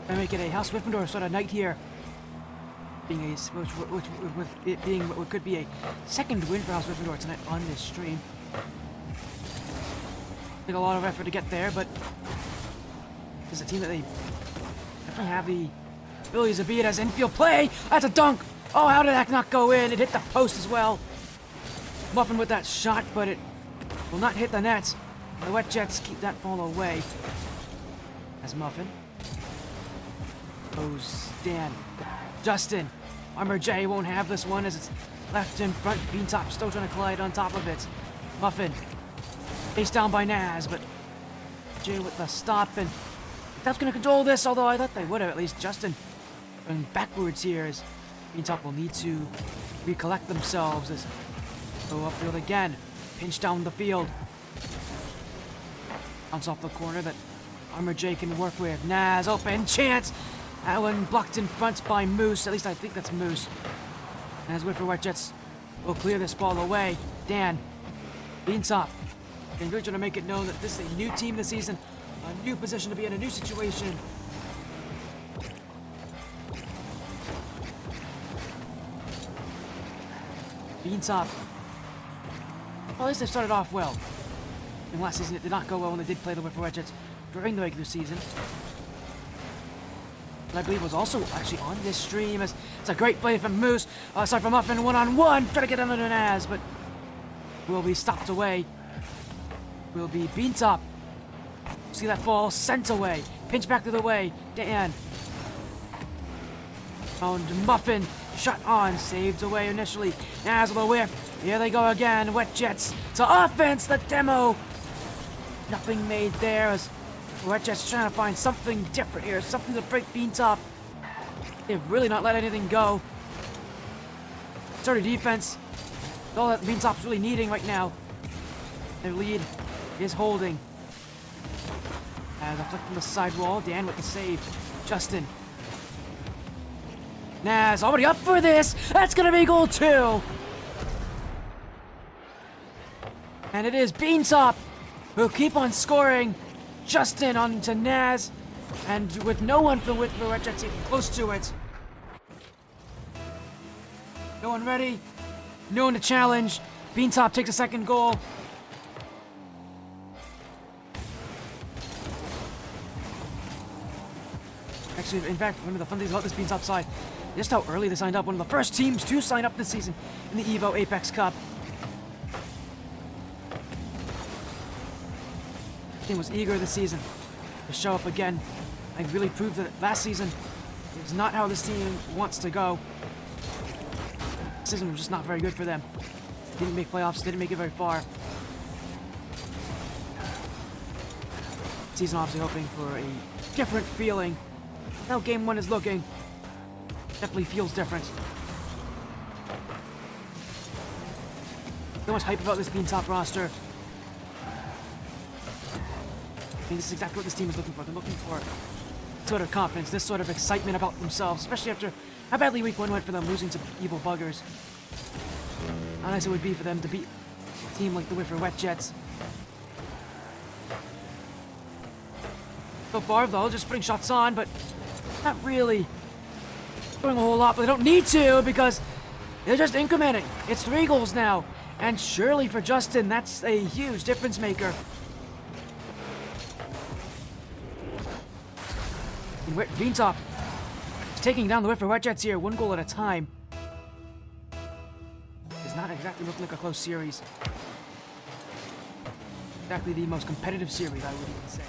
gonna make it a House Gryffindor sort of night here. being with it being what could be a second win for House Gryffindor tonight on this stream. Took a lot of effort to get there, but it's a team that they definitely have the abilities to beat as infield play. That's a dunk. Oh, how did that not go in? It hit the post as well. Muffin with that shot, but it will not hit the net. The Wet Jets keep that ball away. As Muffin goes Dan. Justin. Armor J won't have this one as it's left in front. Beantop still trying to collide on top of it. Muffin. Face down by Naz, but J with the stop, and Beantop's gonna control this, although I thought they would have at least. Justin going backwards here as Beantop will need to recollect themselves as go upfield again. Pinch down the field. Bounce off the corner that Armor J can work with. Naz open chance. That one blocked in front by Moose. At least I think that's Moose. As Wyffer Wet Jets will clear this ball away. Dan. Beantop. And really trying to make it known that this is a new team this season. A new position to be in, a new situation. Beantop. Well, at least they started off well. And last season it did not go well when they did play the Wyffer Wet Jets during the regular season. But I believe was also actually on this stream as it's a great play from Moose. Sorry, from Muffin, one-on-one. Trying to get under Naz, but will be stopped away. Will be Beantop. See that ball sent away. Pinch back to the way. Dan. Found Muffin. Shot on. Saved away initially. Naz with a whiff. Here they go again. Wet Jets to offense. The demo. Nothing made there as Wet Jets trying to find something different here. Something to break Beantop. They've really not let anything go. Sort of defense. All that Beantop's really needing right now. Their lead is holding. And a flick from the side wall. Dan with the save. Justin. Naz already up for this. That's going to be goal 2. And it is Beantop who keep on scoring. Justin on to Naz. And with no one for Wet Jets even close to it. No one ready. No one to challenge. Beantop takes a second goal. Actually, in fact, one of the fun things about this Beantop side, just how early they signed up. One of the first teams to sign up this season in the EVO Apex Cup. The team was eager this season to show up again. I really proved that last season is not how this team wants to go. This season was just not very good for them. Didn't make playoffs, didn't make it very far. Season obviously hoping for a different feeling. How game 1 is looking. Definitely feels different. So much hype about this Beantop roster. I think this is exactly what this team is looking for. They're looking for this sort of confidence, this sort of excitement about themselves, especially after how badly week 1 went for them, losing to evil buggers. How nice it would be for them to beat a team like the Wyffer Wet Jets. So far, though, just putting shots on, but not really doing a whole lot. But they don't need to because they're just incrementing. It's 3 goals now. And surely for Justin, that's a huge difference maker. Beantop is taking down the Wyffer Wet Jets here, 1 goal at a time. It's not exactly looking like a close series. Exactly the most competitive series, I would even say.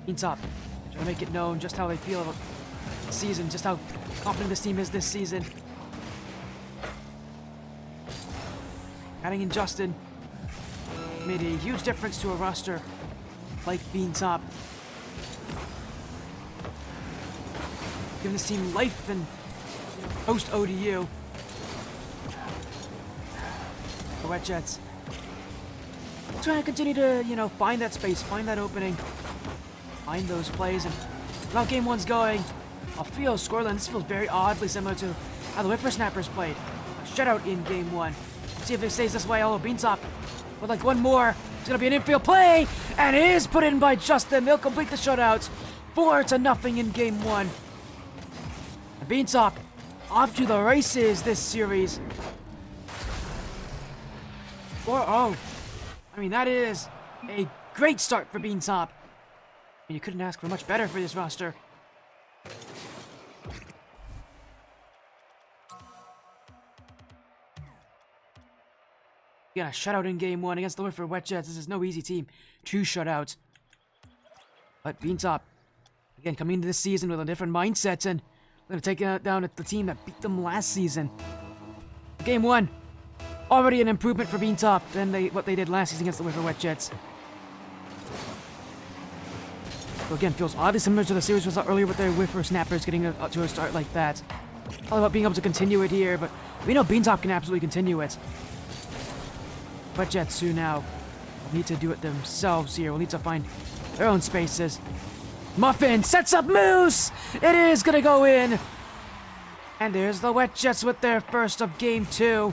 Beantop trying to make it known just how they feel about the season, just how confident this team is this season. Adding in Justin made a huge difference to a roster like Beantop. Giving this team life and post ODU. The Wet Jets trying to continue to, find that space, find that opening, find those plays, and while game 1's going, I'll feel scoreline. This feels very oddly similar to how the Wyffer Snappers played. A shutout in game 1. See if it stays this way. Although Beantop with like one more. It's gonna be an infield play, and it is put in by Justin. They'll complete the shutout. 4-0 in game 1. Beantop off to the races this series. 4-0. I mean, that is a great start for Beantop. You couldn't ask for much better for this roster. Got a shutout in game 1 against the Wyffer Wet Jets. This is no easy team. 2 shutouts. But Beantop, again, coming into this season with a different mindset, and going to take it down at the team that beat them last season. Game 1, already an improvement for Beantop than what they did last season against the Wyffer Wet Jets. So again, feels oddly similar to the series we saw earlier with their Wyffer Snappers getting to a start like that. All about being able to continue it here, but we know Beantop can absolutely continue it. Wet Jets who now need to do it themselves here. We'll need to find their own spaces. Muffin sets up Moose! It is gonna go in! And there's the Wet Jets with their first of game 2.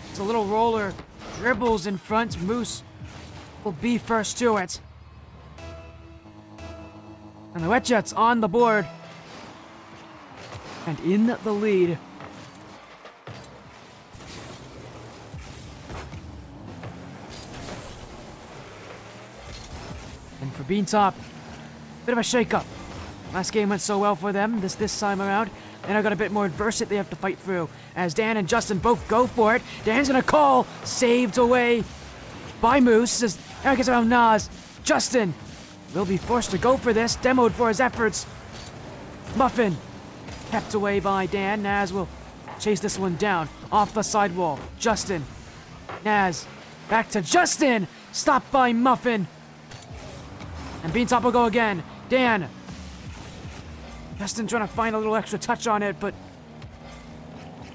It's a little roller. Dribbles in front. Moose will be first to it. And the Wet Jets on the board. And in the lead. And for Beantop, bit of a shake-up. Last game went so well for them this time around. Then I got a bit more adversity they have to fight through. As Dan and Justin both go for it. Dan's gonna call. Saved away by Moose. As Eric gets around Nas. Justin will be forced to go for this. Demoed for his efforts. Muffin kept away by Dan. Naz will chase this one down. Off the sidewall. Justin. Naz. Back to Justin. Stopped by Muffin. And Beantop will go again. Dan. Justin trying to find a little extra touch on it, but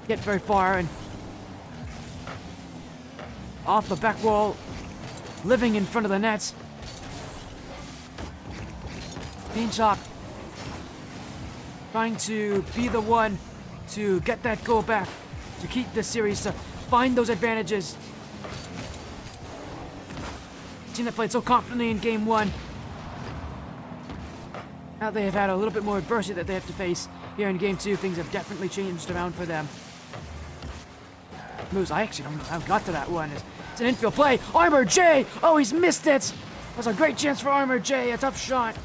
get very far. And off the back wall. Living in front of the nets. Beantop trying to be the one to get that goal back. To keep this series, to find those advantages. Team that played so confidently in game 1. Now they have had a little bit more adversity that they have to face here in game 2. Things have definitely changed around for them. Moves, I actually don't know how I got to that one. It's an infield play. Armor J! Oh, he's missed it! That was a great chance for Armor J. A tough shot.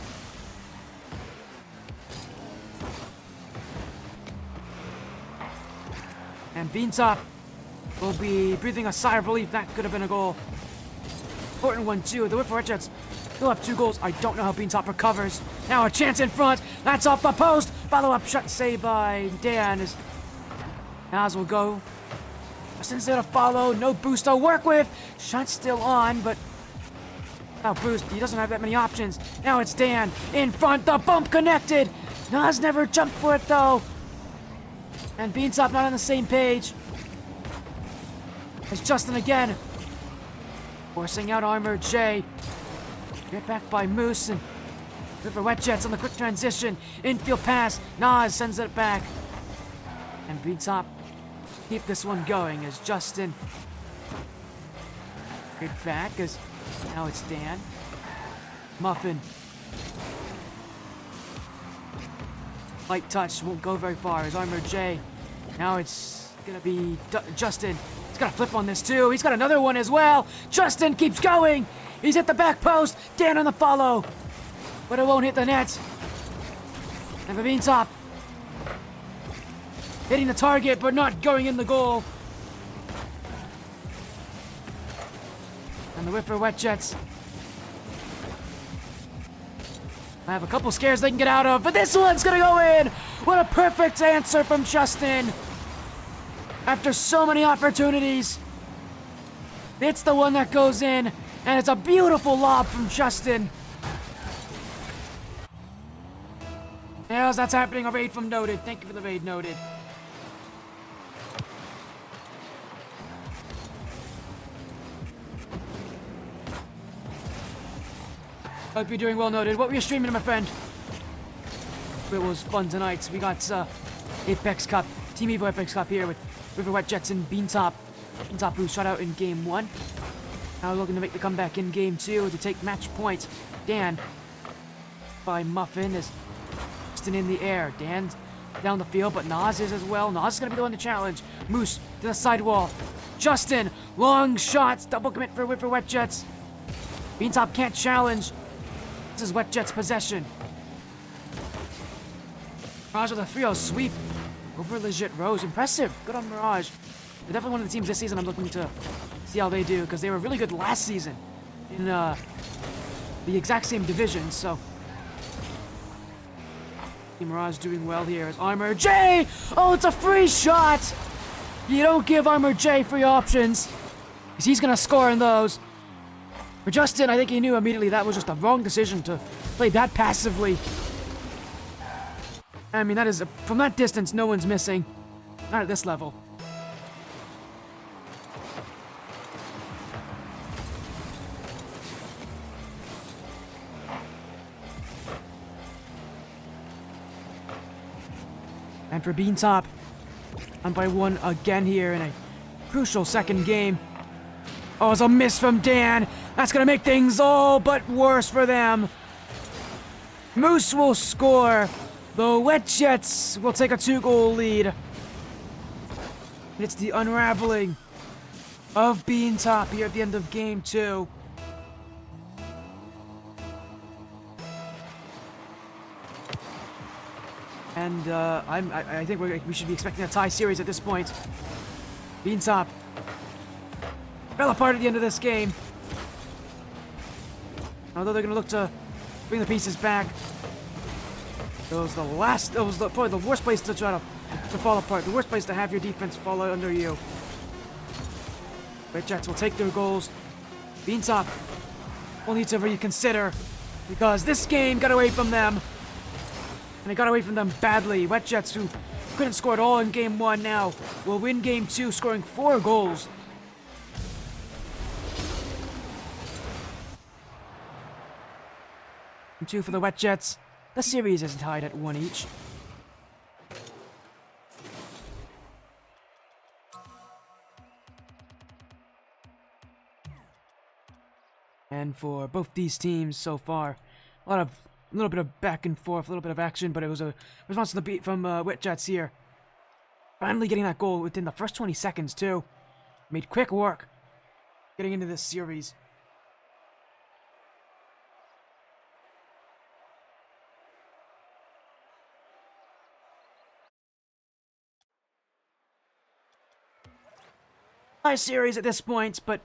And Beantop will be breathing a sigh of relief. That could have been a goal. Important one, too. The Wyffer Red Jets will have 2 goals. I don't know how Beantop recovers. Now a chance in front. That's off the post. Follow-up shot saved by Dan. As Naz will go. Justin's there to follow. No boost to work with. Shot still on, but without boost, he doesn't have that many options. Now it's Dan in front. The bump connected. Naz never jumped for it, though. And Beantop not on the same page. It's Justin again. Forcing out Armor J. Get back by Moose and Wyffer Wet Jets on the quick transition. Infield pass. Nas sends it back. And Beantop keep this one going as Justin get back as now it's Dan. Muffin. Light touch won't go very far as Armor J. Now it's gonna be Justin. He's got a flip on this too. He's got another one as well. Justin keeps going. He's at the back post. Dan on the follow. But it won't hit the net. And for Beantop. Hitting the target, but not going in the goal. And the Wyffer Wet Jets. I have a couple scares they can get out of, but this one's gonna go in! What a perfect answer from Justin! After so many opportunities, it's the one that goes in, and it's a beautiful lob from Justin. Yes, that's happening. A raid from Noted. Thank you for the raid, Noted. Hope you're doing well, Noted. What were you streaming, my friend? It was fun tonight. We got Apex Cup, Team Evo Apex Cup here with Wyffer Wet Jets and Beantop. Beantop who shut out in game 1. Now looking to make the comeback in game 2 to take match point. Dan by Muffin as Justin in the air. Dan's down the field, but Nas is as well. Nas is going to be the one to challenge. Moose to the sidewall. Justin, long shots. Double commit for Wyffer Wet Jets. Beantop can't challenge. This is Wet Jets' possession. Mirage with a 3-0 sweep over legit Rose. Impressive. Good on Mirage. They're definitely one of the teams this season I'm looking to see how they do, because they were really good last season in the exact same division, so. Mirage doing well here as Armor J! Oh, it's a free shot! You don't give Armor J free options, because he's going to score in those. For Justin, I think he knew immediately that was just a wrong decision to play that passively. I mean, that is, from that distance, no one's missing. Not at this level. And for Beantop, on by 1 again here in a crucial second game. Oh, it's a miss from Dan. That's going to make things all but worse for them. Moose will score. The Wet Jets will take a 2-goal lead. And it's the unraveling of Beantop here at the end of game 2. And I think we should be expecting a tie series at this point. Beantop fell apart at the end of this game. Although they're going to look to bring the pieces back. It was probably the worst place to try to fall apart. The worst place to have your defense fall out under you. Red Jets will take their goals. Beantop will need to reconsider, because this game got away from them. And it got away from them badly. Wet Jets, who couldn't score at all in game 1 now, will win game 2, scoring 4 goals. Game 2 for the Wet Jets. The series is tied at 1 each. And for both these teams so far, a little bit of back and forth, a little bit of action, but it was a response to the beat from Wet Jets here. Finally getting that goal within the first 20 seconds, too. Made quick work getting into this series. Nice series at this point, but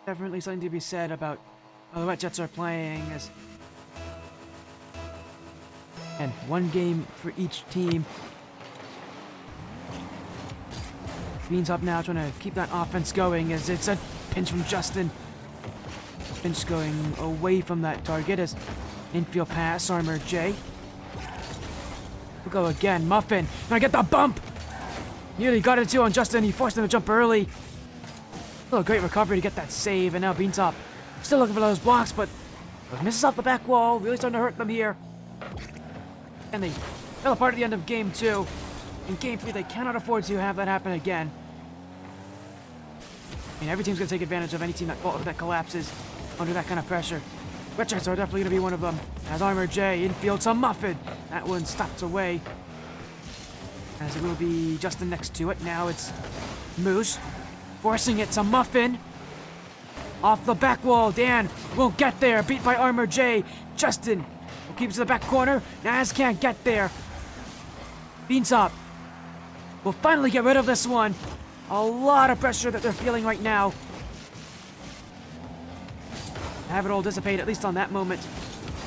definitely something to be said about how the Wet Jets are playing, and 1 game for each team. Beans up now, trying to keep that offense going, as it's a pinch from Justin. Pinch going away from that target as infield pass, Armor J. We'll go again, Muffin. Gonna get the bump! Nearly got it too on Justin, he forced him to jump early. Still a great recovery to get that save, and now Beantop still looking for those blocks, but those misses off the back wall, really starting to hurt them here. And they fell apart at the end of game 2. In game 3, they cannot afford to have that happen again. I mean, every team's going to take advantage of any team that collapses under that kind of pressure. Wet Jets are definitely going to be one of them. As Armor J, infield to Muffin. That one stopped away. As it will be Justin next to it. Now it's Moose. Forcing it to Muffin. Off the back wall. Dan won't get there. Beat by Armor J. Justin will keep it to the back corner. Naz can't get there. Beantop will finally get rid of this one. A lot of pressure that they're feeling right now. Have it all dissipate, at least on that moment.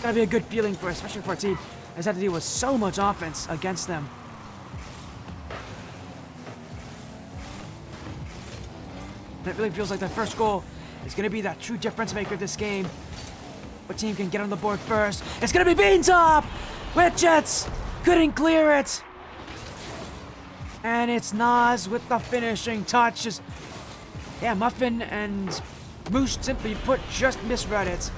Gotta be a good feeling for, especially for a team that's had to deal with so much offense against them. And it really feels like that first goal is going to be that true difference maker this game. What team can get on the board first? It's going to be Beantop! Wet Jets couldn't clear it. And it's Nas with the finishing touches. Yeah, Muffin and Moose, simply put, just misread it.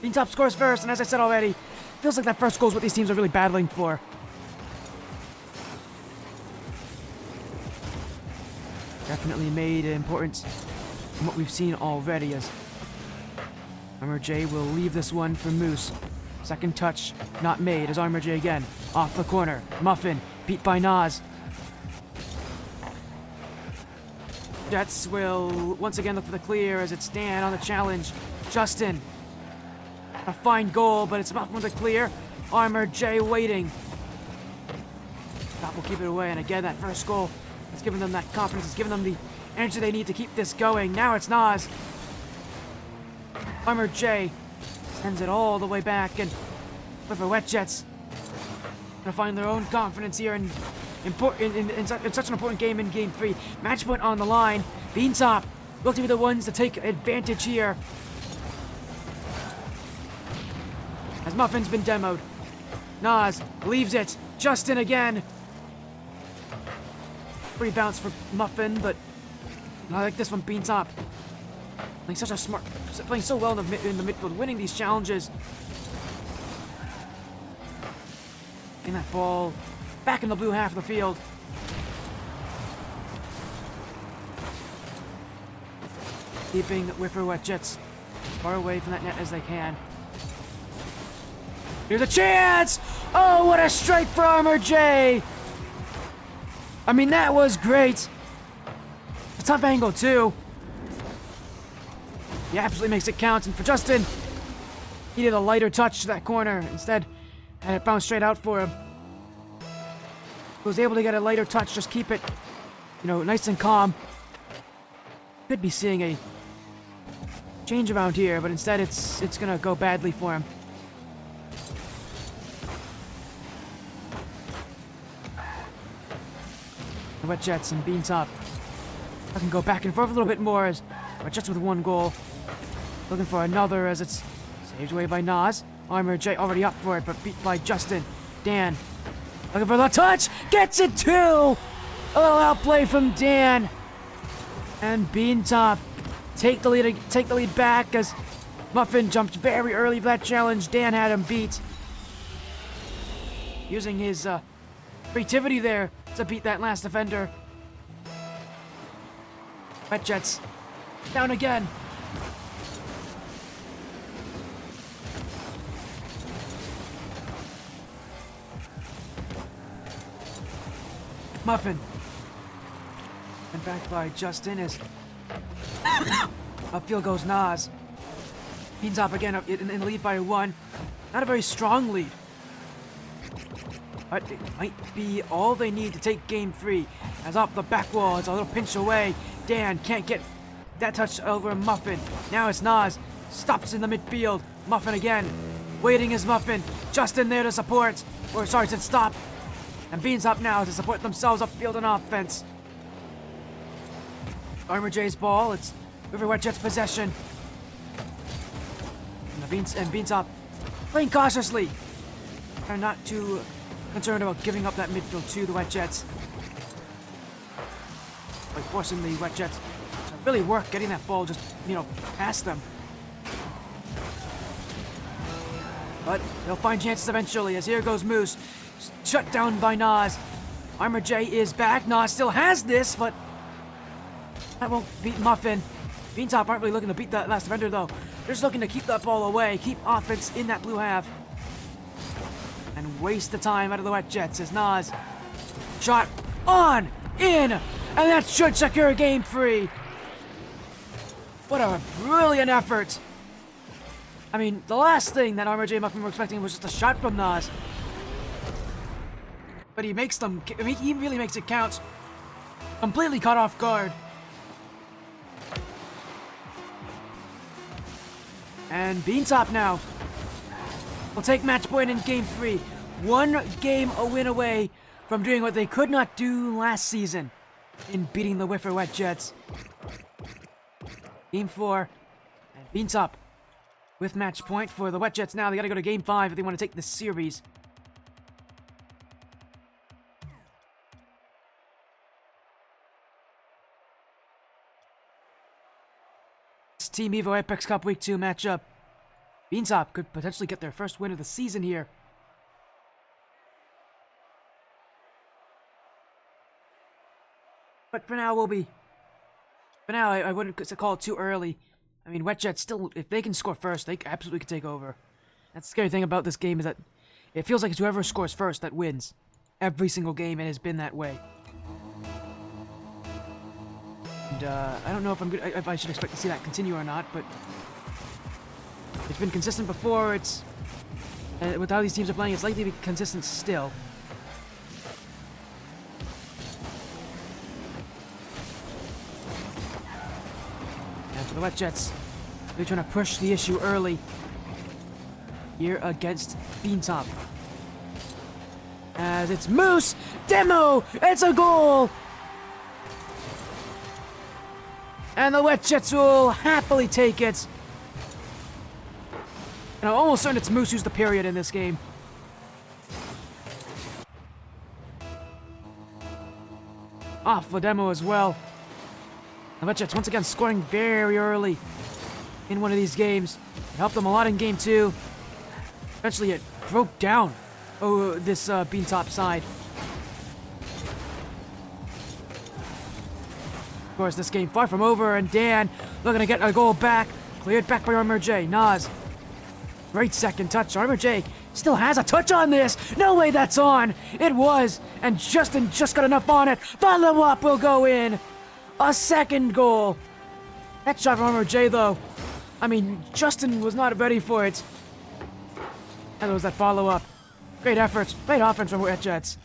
Beantop scores first, and as I said already, feels like that first goal is what these teams are really battling for. Definitely made importance from what we've seen already, as Armor J will leave this one for Moose. Second touch not made as Armor J again. Off the corner. Muffin beat by Nas. Jets will once again look for the clear as it's Dan on the challenge. Justin. A fine goal, but it's Muffin with the clear. Armor J waiting. Top will keep it away, and again that first goal has given them that confidence. It's given them the energy they need to keep this going. Now it's Nas. Armor J sends it all the way back, and Wyffer Wet Jets gonna find their own confidence here in such an important game in Game 3. Match point on the line. Beantop look to be the ones to take advantage here. As Muffin's been demoed. Nas leaves it. Justin again. Free bounce for Muffin, but I like this one. Beantop playing so well in the midfield, winning these challenges. And that ball back in the blue half of the field. Keeping Wyffer Wet Jets as far away from that net as they can. Here's a chance! Oh, what a strike for Armor J! I mean, that was great. A tough angle, too. He absolutely makes it count. And for Justin, he did a lighter touch to that corner. Instead, had it bounce straight out for him. He was able to get a lighter touch, just keep it, nice and calm. Could be seeing a change around here, but instead it's gonna go badly for him. The Wet Jets and Beantop. I can go back and forth a little bit more as Wet Jets with one goal. Looking for another as it's saved away by Nas. Armor J already up for it, but beat by Justin. Dan looking for the touch. Gets it too! A little outplay from Dan. And Beantop take the lead back as Muffin jumped very early for that challenge. Dan had him beat. Using his creativity there to beat that last defender. Wet Jets down again. Muffin. And back by Justin as upfield goes Nas. Beantop again up in the lead by 1. Not a very strong lead. But it might be all they need to take Game 3. As up the back wall, it's a little pinch away. Dan can't get that touch over Muffin. Now it's Nas. Stops in the midfield. Muffin again. Waiting is Muffin. Justin there to support. Or sorry, to stop. And Beans up now to support themselves upfield on offense. Armor J's ball. It's Wyffer Wet Jets possession. And Beans up. Playing cautiously. They're not too concerned about giving up that midfield to the Wet Jets. Like forcing the Wet Jets to really work getting that ball just, past them. But they'll find chances eventually as here goes Moose. Shut down by Nas. Armor J is back. Nas still has this, but that won't beat Muffin. Beantop aren't really looking to beat that last defender though. They're just looking to keep that ball away, keep offense in that blue half. And waste the time out of the Wet Jets as Nas shot on, in, and that should secure Game 3. What a brilliant effort. I mean, the last thing that Armor J and Muffin were expecting was just a shot from Nas. But he makes them, he really makes it count. Completely caught off guard. And Beantop now will take match point in Game 3. 1 game a win away from doing what they could not do last season in beating the Wyffer Wet Jets. Game 4, and Beantop with match point for the Wet Jets now. They gotta go to Game 5 if they want to take this series. It's Team Evo Apex Cup Week 2 matchup. Beantop could potentially get their first win of the season here. But for now, I wouldn't call it too early. I mean, Wet Jets still, if they can score first, they absolutely can take over. That's the scary thing about this game is that it feels like it's whoever scores first that wins. Every single game it has been that way. And I don't know if I should expect to see that continue or not, but it's been consistent before. It's with how these teams are playing, it's likely to be consistent still. And for the Wet Jets, they're trying to push the issue early here against Beantop. As it's Moose Demo, it's a goal! And the Wet Jets will happily take it. And I'm almost certain it's Moose who's the period in this game. Off for Demo as well. The Wet Jets once again scoring very early in one of these games. It helped them a lot in game 2. Eventually it broke down this Beantop side. Of course, this game far from over, and Dan looking to get a goal back. Cleared back by Armor J. Nas. Great second touch. Armor J still has a touch on this. No way that's on. It was, and Justin just got enough on it. Follow up will go in. A second goal. That shot from Armor J, though. I mean, Justin was not ready for it. And there was that follow up. Great efforts. Great offense from Wet Jets.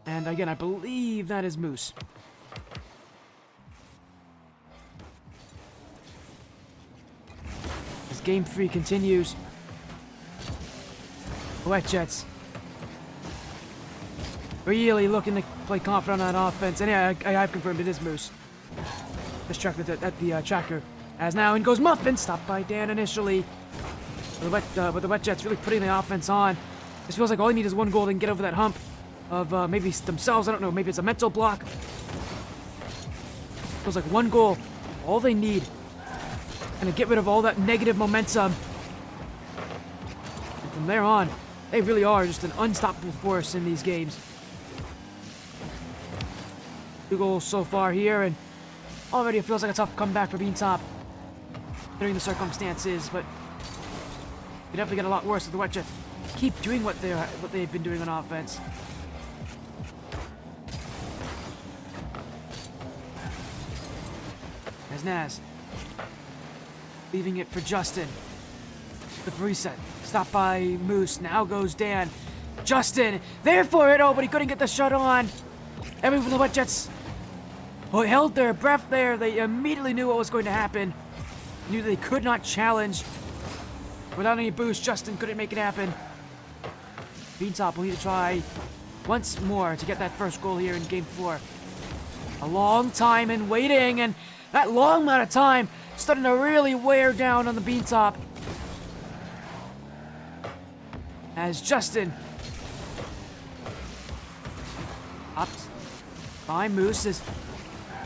And again, I believe that is Moose. As game 3 continues. Wet Jets really looking to play confident on offense. And yeah, I have confirmed it is Moose. Just checked at the tracker. As now in goes Muffin, stopped by Dan initially. But the Wet Jets really putting the offense on. This feels like all they need is one goal to get over that hump of maybe themselves. I don't know. Maybe it's a mental block. Feels like one goal, all they need, and to get rid of all that negative momentum. And from there on, they really are just an unstoppable force in these games. 2 goals so far here, and already it feels like a tough comeback for Beantop, considering the circumstances. But it definitely get a lot worse if the Wet Jets keep doing what they've been doing on offense. As Naz leaving it for Justin. The reset. Stopped by Moose. Now goes Dan. Justin there for it. Oh, but he couldn't get the shot on. Everyone from the Wet Jets held their breath there. They immediately knew what was going to happen. Knew they could not challenge. Without any boost, Justin couldn't make it happen. Beantop will need to try once more to get that first goal here in game 4. A long time in waiting, and that long amount of time starting to really wear down on the Beantop. As Justin upped by Moose, as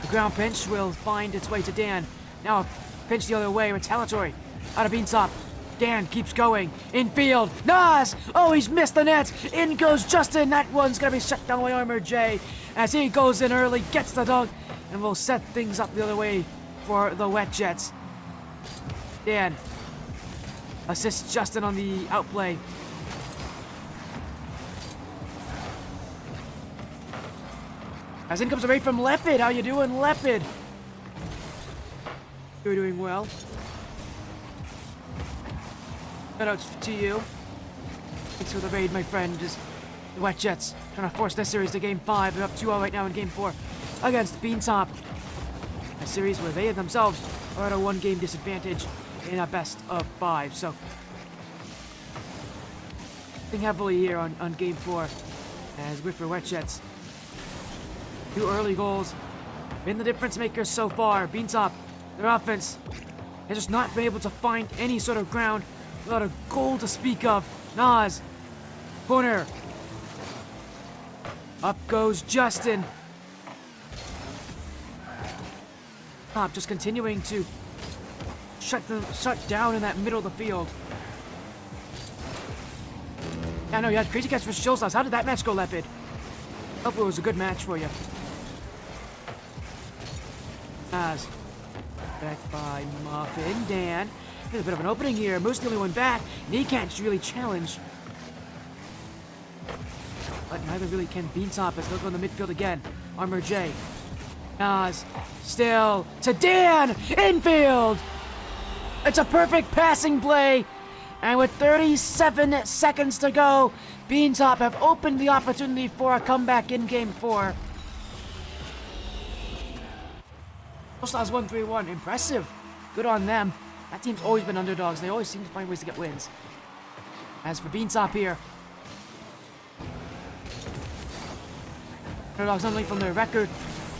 the ground pinch will find its way to Dan. Now a pinch the other way, retaliatory out of Beantop. Dan keeps going. Infield. Nas! Oh, he's missed the net. In goes Justin. That one's going to be shut down by Armor J. As he goes in early, gets the dunk, and will set things up the other way for the Wet Jets. Dan assists Justin on the outplay. As in comes a raid from Leopard. How you doing, Leopard? You're doing well. Shoutouts to you. Thanks for the raid, my friend. Just the Wet Jets trying to force this series to game 5. They're up 2-0 right now in game 4 against Beantop. A series where they themselves are at a 1-game disadvantage in a best of 5. So, think heavily here on game 4 as Wyffer Wet Jets. 2 early goals been the difference makers so far. Beantop, their offense has just not been able to find any sort of ground without a goal to speak of. Nas, corner. Up goes Justin. Top just continuing to shut down in that middle of the field. I know you had crazy catch for Shilsas. How did that match go, Leopard? Hope it was a good match for you. As back by Muffin. Dan. There's a bit of an opening here. Moose the only one back. And he can't really challenge. But neither really can Beantop as they'll go in the midfield again. Armor J. Nas. Still to Dan. Infield. It's a perfect passing play. And with 37 seconds to go, Beantop have opened the opportunity for a comeback in Game 4. Stars 1-3-1. Impressive. Good on them. That team's always been underdogs. They always seem to find ways to get wins. As for Beantop here, underdogs not only from their record,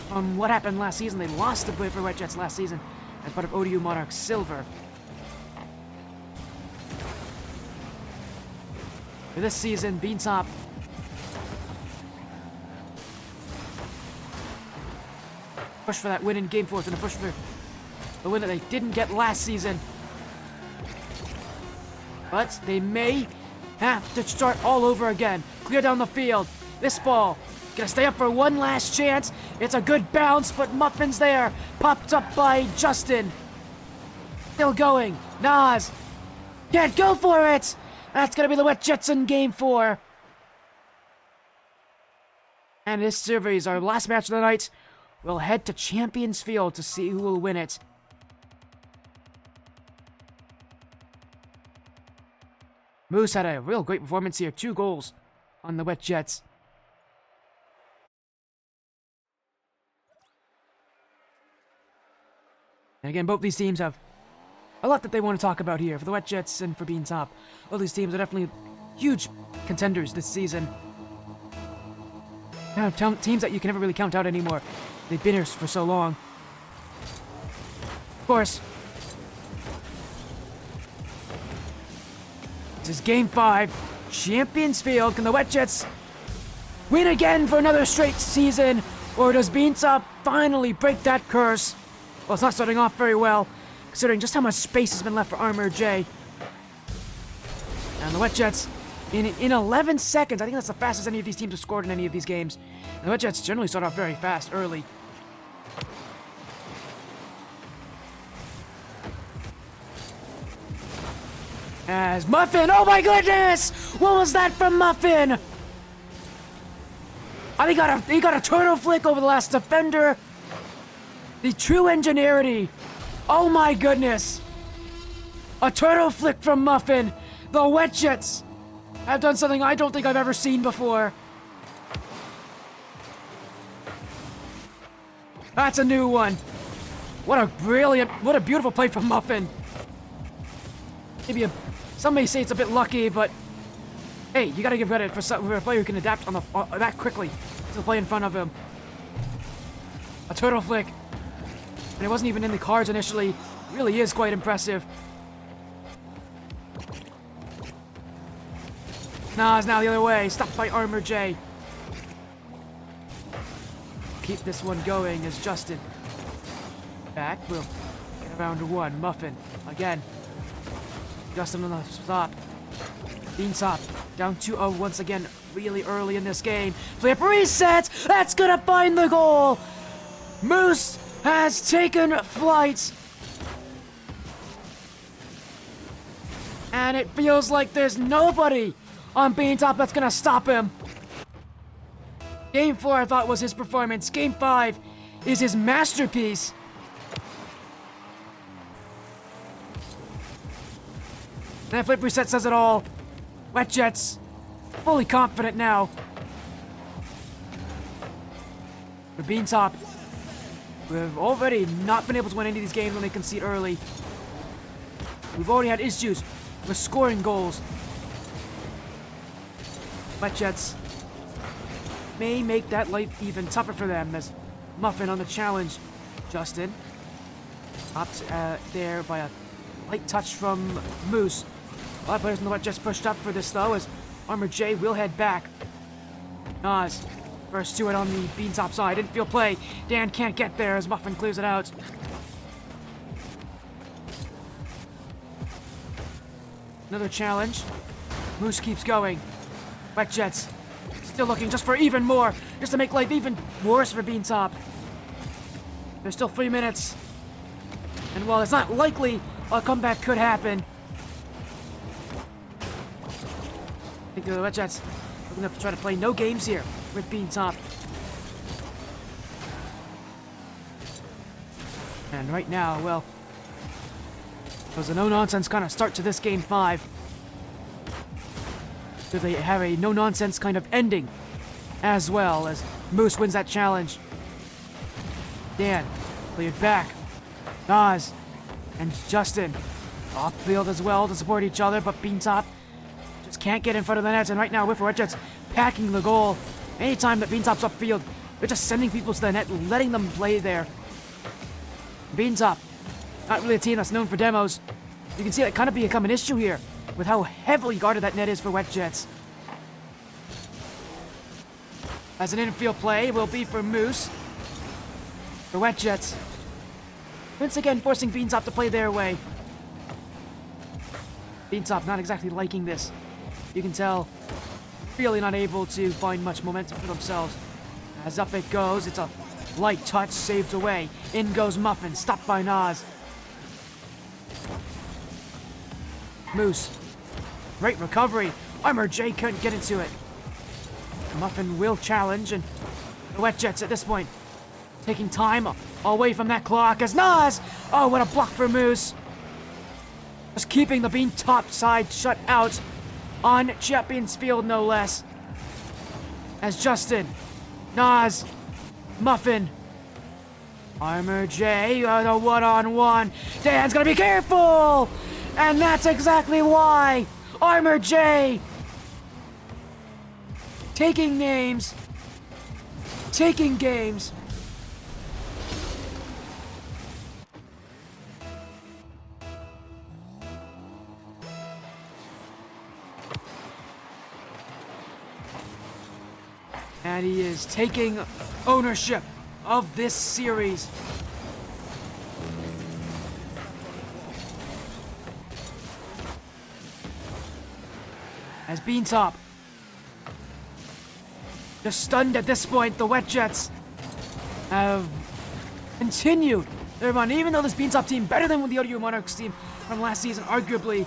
from what happened last season. They lost to Wyffer Red Jets last season as part of ODU Monarchs Silver. For this season, Beantop push for that win in Game 4. It's gonna push for the win that they didn't get last season. But they may have to start all over again. Clear down the field. This ball gonna stay up for one last chance. It's a good bounce, but Muffin's there. Popped up by Justin. Still going. Nas can't go for it. That's gonna be the Wet Jets in Game 4. And this series, our last match of the night, we'll head to Champions Field to see who will win it. Moose had a real great performance here. 2 goals on the Wet Jets. And again, both these teams have a lot that they want to talk about here. For the Wet Jets and for Beantop, both these teams are definitely huge contenders this season. Teams that you can never really count out anymore. They've been here for so long. Of course, this is Game 5, Champions Field. Can the Wet Jets win again for another straight season? Or does Beantop finally break that curse? Well, it's not starting off very well, considering just how much space has been left for Armor J. And the Wet Jets, in 11 seconds, I think that's the fastest any of these teams have scored in any of these games. And the Wet Jets generally start off very fast early. As Muffin, oh my goodness! What was that from Muffin? Oh, he got a turtle flick over the last defender. The true ingenuity. Oh my goodness. A turtle flick from Muffin. The Wet Jets have done something I don't think I've ever seen before. That's a new one. What a beautiful play from Muffin. Some may say it's a bit lucky, but hey, you gotta give credit for a player who can adapt on that quickly to the play in front of him. A turtle flick. And it wasn't even in the cards initially. Really is quite impressive. Nas now the other way. Stopped by Armor J. Keep this one going as Justin. Back. We'll get around to 1. Muffin. Again. Justin on the stop. Beantop. Down 2-0 once again. Really early in this game. Flip reset. That's gonna find the goal. Moose has taken flight. And it feels like there's nobody on Beantop that's gonna stop him. Game 4 I thought was his performance. Game 5 is his masterpiece. And that flip reset says it all. Wet Jets, fully confident now. For Beantop, we've already not been able to win any of these games when they concede early. We've already had issues with scoring goals. Wet Jets may make that life even tougher for them as Muffin on the challenge. Justin stopped there by a light touch from Moose. A lot of players in the Wet Jets pushed up for this though as Armor J will head back. Nas first to it on the Beantop side. Didn't feel play. Dan can't get there as Muffin clears it out. Another challenge. Moose keeps going. Wet Jets still looking just for even more. Just to make life even worse for Beantop. There's still 3 minutes. And while it's not likely a comeback could happen, I think the Red Jets are going to try to play no games here with Bean Top. And right now, well, it was a no-nonsense kind of start to this Game 5. So they have a no-nonsense kind of ending as well, as Moose wins that challenge. Dan, cleared back. Nas and Justin off field as well to support each other, but Beantop just can't get in front of the nets. And right now, Wyffer Red Jets packing the goal. Anytime that Beantop's upfield, they're just sending people to the net, letting them play there. Beantop, not really a team that's known for demos. You can see that kind of become an issue here with how heavily guarded that net is for Wet Jets. As an infield play will be for Moose. For Wet Jets. Once again, forcing Beantop to play their way. Beantop not exactly liking this. You can tell, really not able to find much momentum for themselves. As up it goes, it's a light touch, saved away. In goes Muffin, stopped by Nas. Moose. Great recovery. Armor J couldn't get into it. Muffin will challenge, and the Wet Jets at this point taking time away from that clock as Nas! Oh, what a block for Moose. Just keeping the Bean top side shut out on Champions Field, no less. As Justin, Nas, Muffin, Armor J, the one-on-one. Dan's gonna be careful! And that's exactly why Armor J taking names, taking games. And he is taking ownership of this series. As Beantop, just stunned at this point, the Wet Jets have continued their run. Even though this Beantop team, better than the ODU Monarchs team from last season, arguably.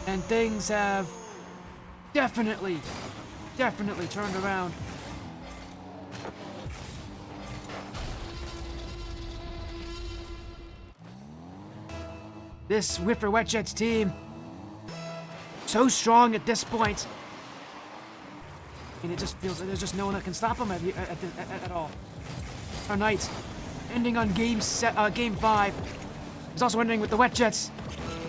And things have definitely turned around. This Wyffer Wet Jets team, so strong at this point. And it just feels like there's just no one that can stop them at all. Our night ending on game 5. It's also ending with the Wet Jets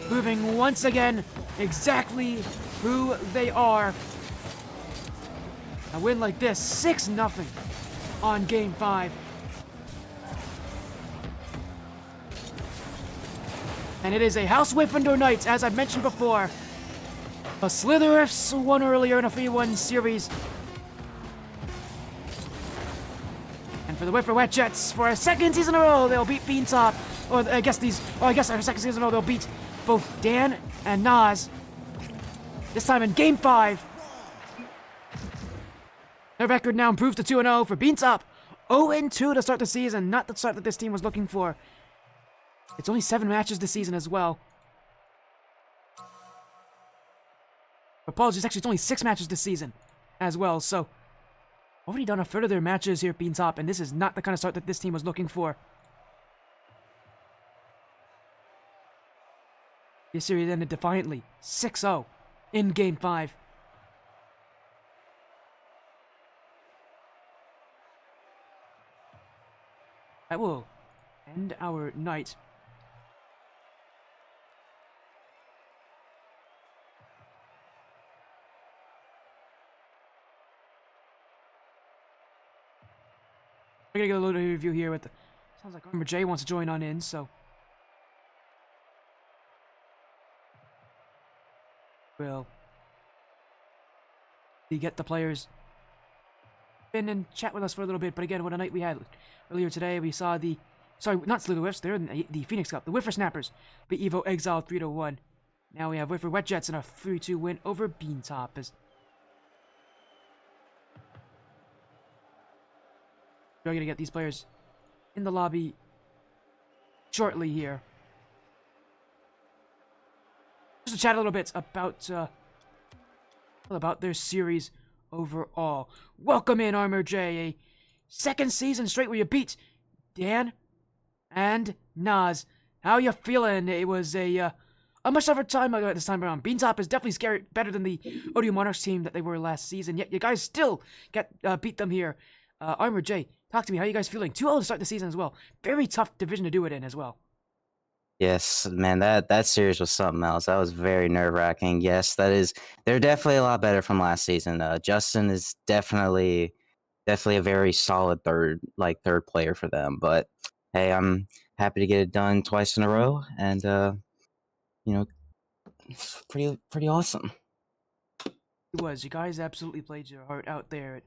proving once again exactly who they are. A win like this, 6-0 on Game 5. And it is a House Wyffendor night, as I mentioned before. The Slitherifs won earlier in a 3-1 series. And for the Wyffer Wet Jets, for a second season in a row, they'll beat Beantop. Or I guess our second season in a row, they'll beat both Dan and Nas. This time in Game 5. Their record now improved to 2-0 for Beantop. 0-2 to start the season. Not the start that this team was looking for. It's only 7 matches this season as well. Apologies, actually it's only 6 matches this season as well. So, already done a third of their matches here at Beantop, and this is not the kind of start that this team was looking for. This series ended defiantly, 6-0 in Game 5. That will end our night. We're gonna get a little review here with the... Sounds like Armor J wants to join on in, so... Well, to get the players in and chat with us for a little bit. But again, what a night we had earlier today. We saw the, sorry, not Slither Whiffs, they're in the Phoenix Cup. The Wyffer Snappers beat Evo Exiled 3-1. Now we have Wyffer Wet Jets in a 3-2 win over Beantop. As we're going to get these players in the lobby shortly here. Just to chat a little bit about their series overall. Welcome in, Armor J, a second season straight where you beat Dan and Nas. How you feeling? It was a much tougher time this time around. Beantop is definitely better than the ODU Monarchs team that they were last season, yet you guys still beat them here. Armor J, talk to me. How you guys feeling? 2-0 to start the season as well. Very tough division to do it in as well. Yes, man, that series was something else. That was very nerve-wracking. Yes, they're definitely a lot better from last season. Justin is definitely a very solid third player for them. But hey, I'm happy to get it done twice in a row, and it's pretty awesome. It was. You guys absolutely played your heart out there. It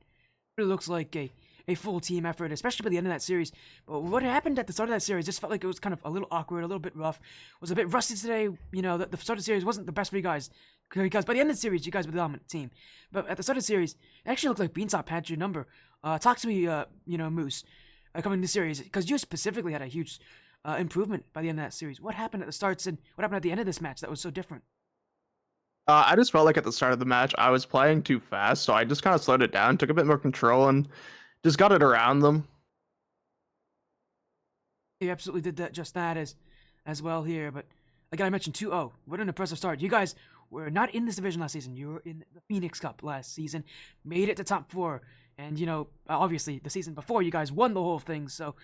really looks like a full team effort, especially by the end of that series. But what happened at the start of that series just felt like it was kind of a little awkward, a little bit rough. Was a bit rusty today. You know, the start of the series wasn't the best for you guys, because by the end of the series, you guys were the dominant team. But at the start of the series, it actually looked like Beantop had your number. Talk to me, Moose, coming to the series, because you specifically had a huge improvement by the end of that series. What happened at the starts and what happened at the end of this match that was so different? I just felt like at the start of the match, I was playing too fast, so I just kind of slowed it down, took a bit more control, and just got it around them. You absolutely did just that as well here. But again, I mentioned 2-0. What an impressive start. You guys were not in this division last season. You were in the Phoenix Cup last season, made it to top 4. And, obviously, the season before, you guys won the whole thing. So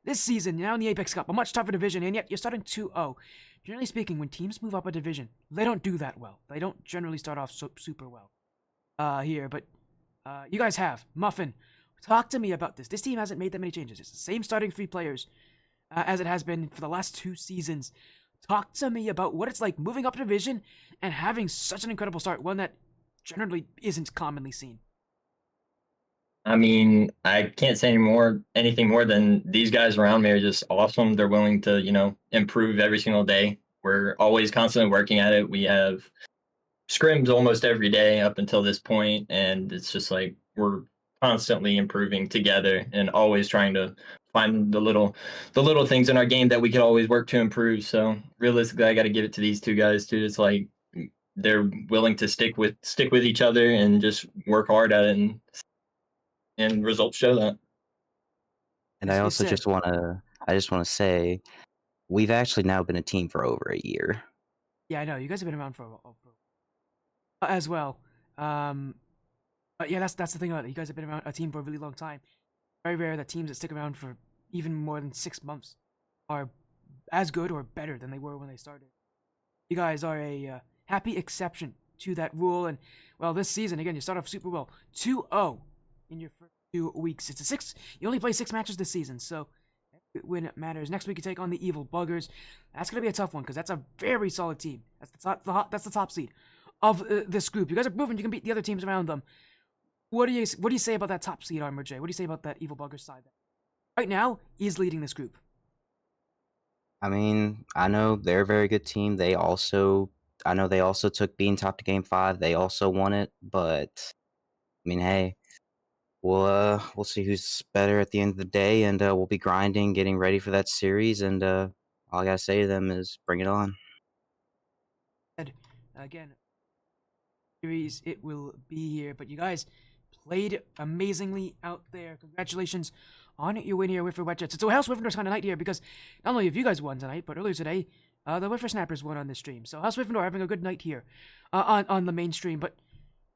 this season, now in the Apex Cup, a much tougher division, and yet you're starting 2-0. Generally speaking, when teams move up a division, they don't do that well. They don't generally start off super well here. But you guys have. Muffin, talk to me about this. This team hasn't made that many changes. It's the same starting 3 players as it has been for the last 2 seasons. Talk to me about what it's like moving up a division and having such an incredible start, one that generally isn't commonly seen. I mean, I can't say anything more than these guys around me are just awesome. They're willing to, improve every single day. We're always constantly working at it. We have scrims almost every day up until this point, and it's just like we're constantly improving together and always trying to find the little things in our game that we could always work to improve. So realistically, I got to give it to these 2 guys too. It's like they're willing to stick with each other and just work hard at it, and results show that. And I also just want to say, we've actually now been a team for over a year. Yeah, I know. You guys have been around for a while as well. But yeah, that's the thing about it. You guys have been around a team for a really long time. Very rare that teams that stick around for even more than 6 months are as good or better than they were when they started. You guys are a happy exception to that rule. And, well, this season, again, you start off super well. 2-0 in your first 2 weeks. You only play 6 matches this season, so when it matters. Next week you take on the Evil Buggers. That's gonna be a tough one because that's a very solid team. That's the top seed of this group. You guys are proven you can beat the other teams around them. What do you say about that top seed, Armor J? What do you say about that Evil Buggers side? Right now, he's leading this group. I mean, I know they're a very good team. I know they also took Beantop to Game 5. They also won it, but I mean, hey, we'll see who's better at the end of the day, and we'll be grinding, getting ready for that series, and all I gotta say to them is bring it on. Again, series it will be here, but you guys played amazingly out there. Congratulations on your win here, Wyffer Wet Jets. It's a House Wyffendor's kind of night here because not only have you guys won tonight, but earlier today, the Wyffer Snappers won on this stream. So House Wyffendor having a good night here on the main stream. But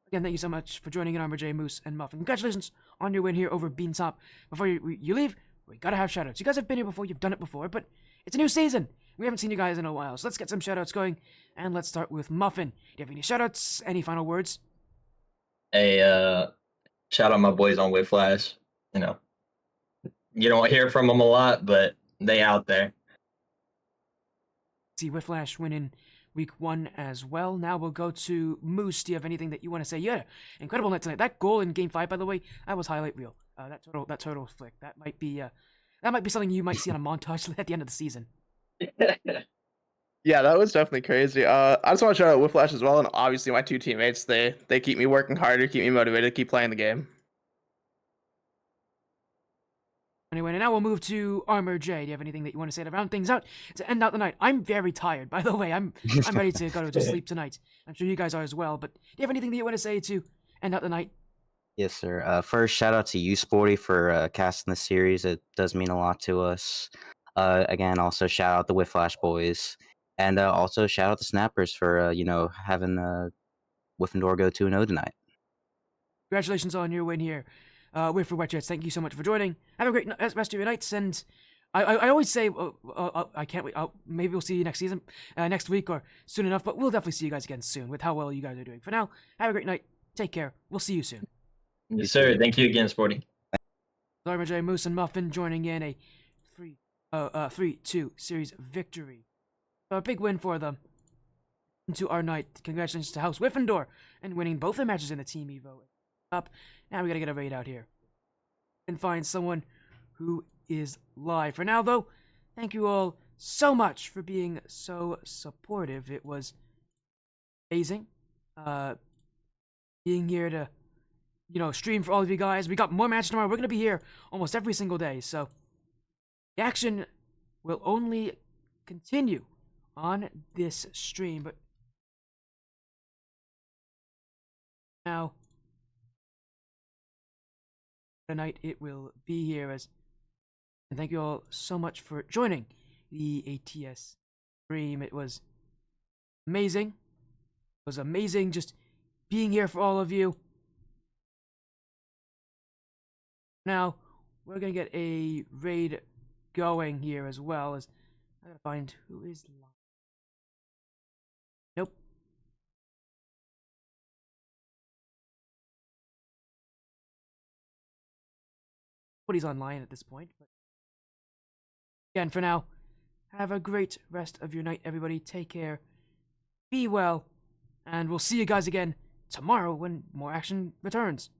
again, thank you so much for joining in, Armor J, Moose, and Muffin. Congratulations on your win here over Beantop. Before you leave, we gotta have shoutouts. You guys have been here before, you've done it before, but it's a new season. We haven't seen you guys in a while, so let's get some shoutouts going. And let's start with Muffin. Do you have any shoutouts? Any final words? Hey, shout out my boys on Whiplash. You don't hear from them a lot, but they out there. See Whiplash winning week 1 as well. Now we'll go to Moose. Do you have anything that you want to say? Yeah, incredible night tonight. That goal in Game 5, by the way, that was highlight reel. That total flick. That might be something you might see on a montage at the end of the season. Yeah, that was definitely crazy. I just want to shout out Whiplash as well, and obviously my 2 teammates. They keep me working harder, keep me motivated, keep playing the game. Anyway, and now we'll move to Armor J. Do you have anything that you want to say to round things out to end out the night? I'm very tired, by the way. I'm ready to go to sleep tonight. I'm sure you guys are as well. But do you have anything that you want to say to end out the night? Yes, sir. First, shout out to you, Sporty, for casting the series. It does mean a lot to us. Again, also shout out the Whiplash boys, and also shout out the Snappers for having Wyffer go 2-0 tonight. Congratulations on your win here. Wyffer Wetjets, thank you so much for joining. Have a great rest of your nights, and I always say I can't wait. Maybe we'll see you next season, next week or soon enough. But we'll definitely see you guys again soon with how well you guys are doing. For now, have a great night. Take care. We'll see you soon. Yes, sir. Thank you again, Sporty. Armor J, Moose, and Muffin joining in a 3-2 series victory. A big win for them. Into our night. Congratulations to House Wyffendor and winning both the matches in the Team Evo Up. Now we gotta get a raid out here and find someone who is live. For now, though, thank you all so much for being so supportive. It was amazing being here to, stream for all of you guys. We got more matches tomorrow. We're gonna be here almost every single day, so the action will only continue on this stream. But now tonight it will be here and thank you all so much for joining the ATS stream. It was amazing. It was amazing just being here for all of you. Now we're gonna get a raid going here as well, as I gotta find who is live. Nope. Nobody's online at this point, but again, for now, have a great rest of your night, everybody. Take care, be well, and we'll see you guys again tomorrow when more action returns.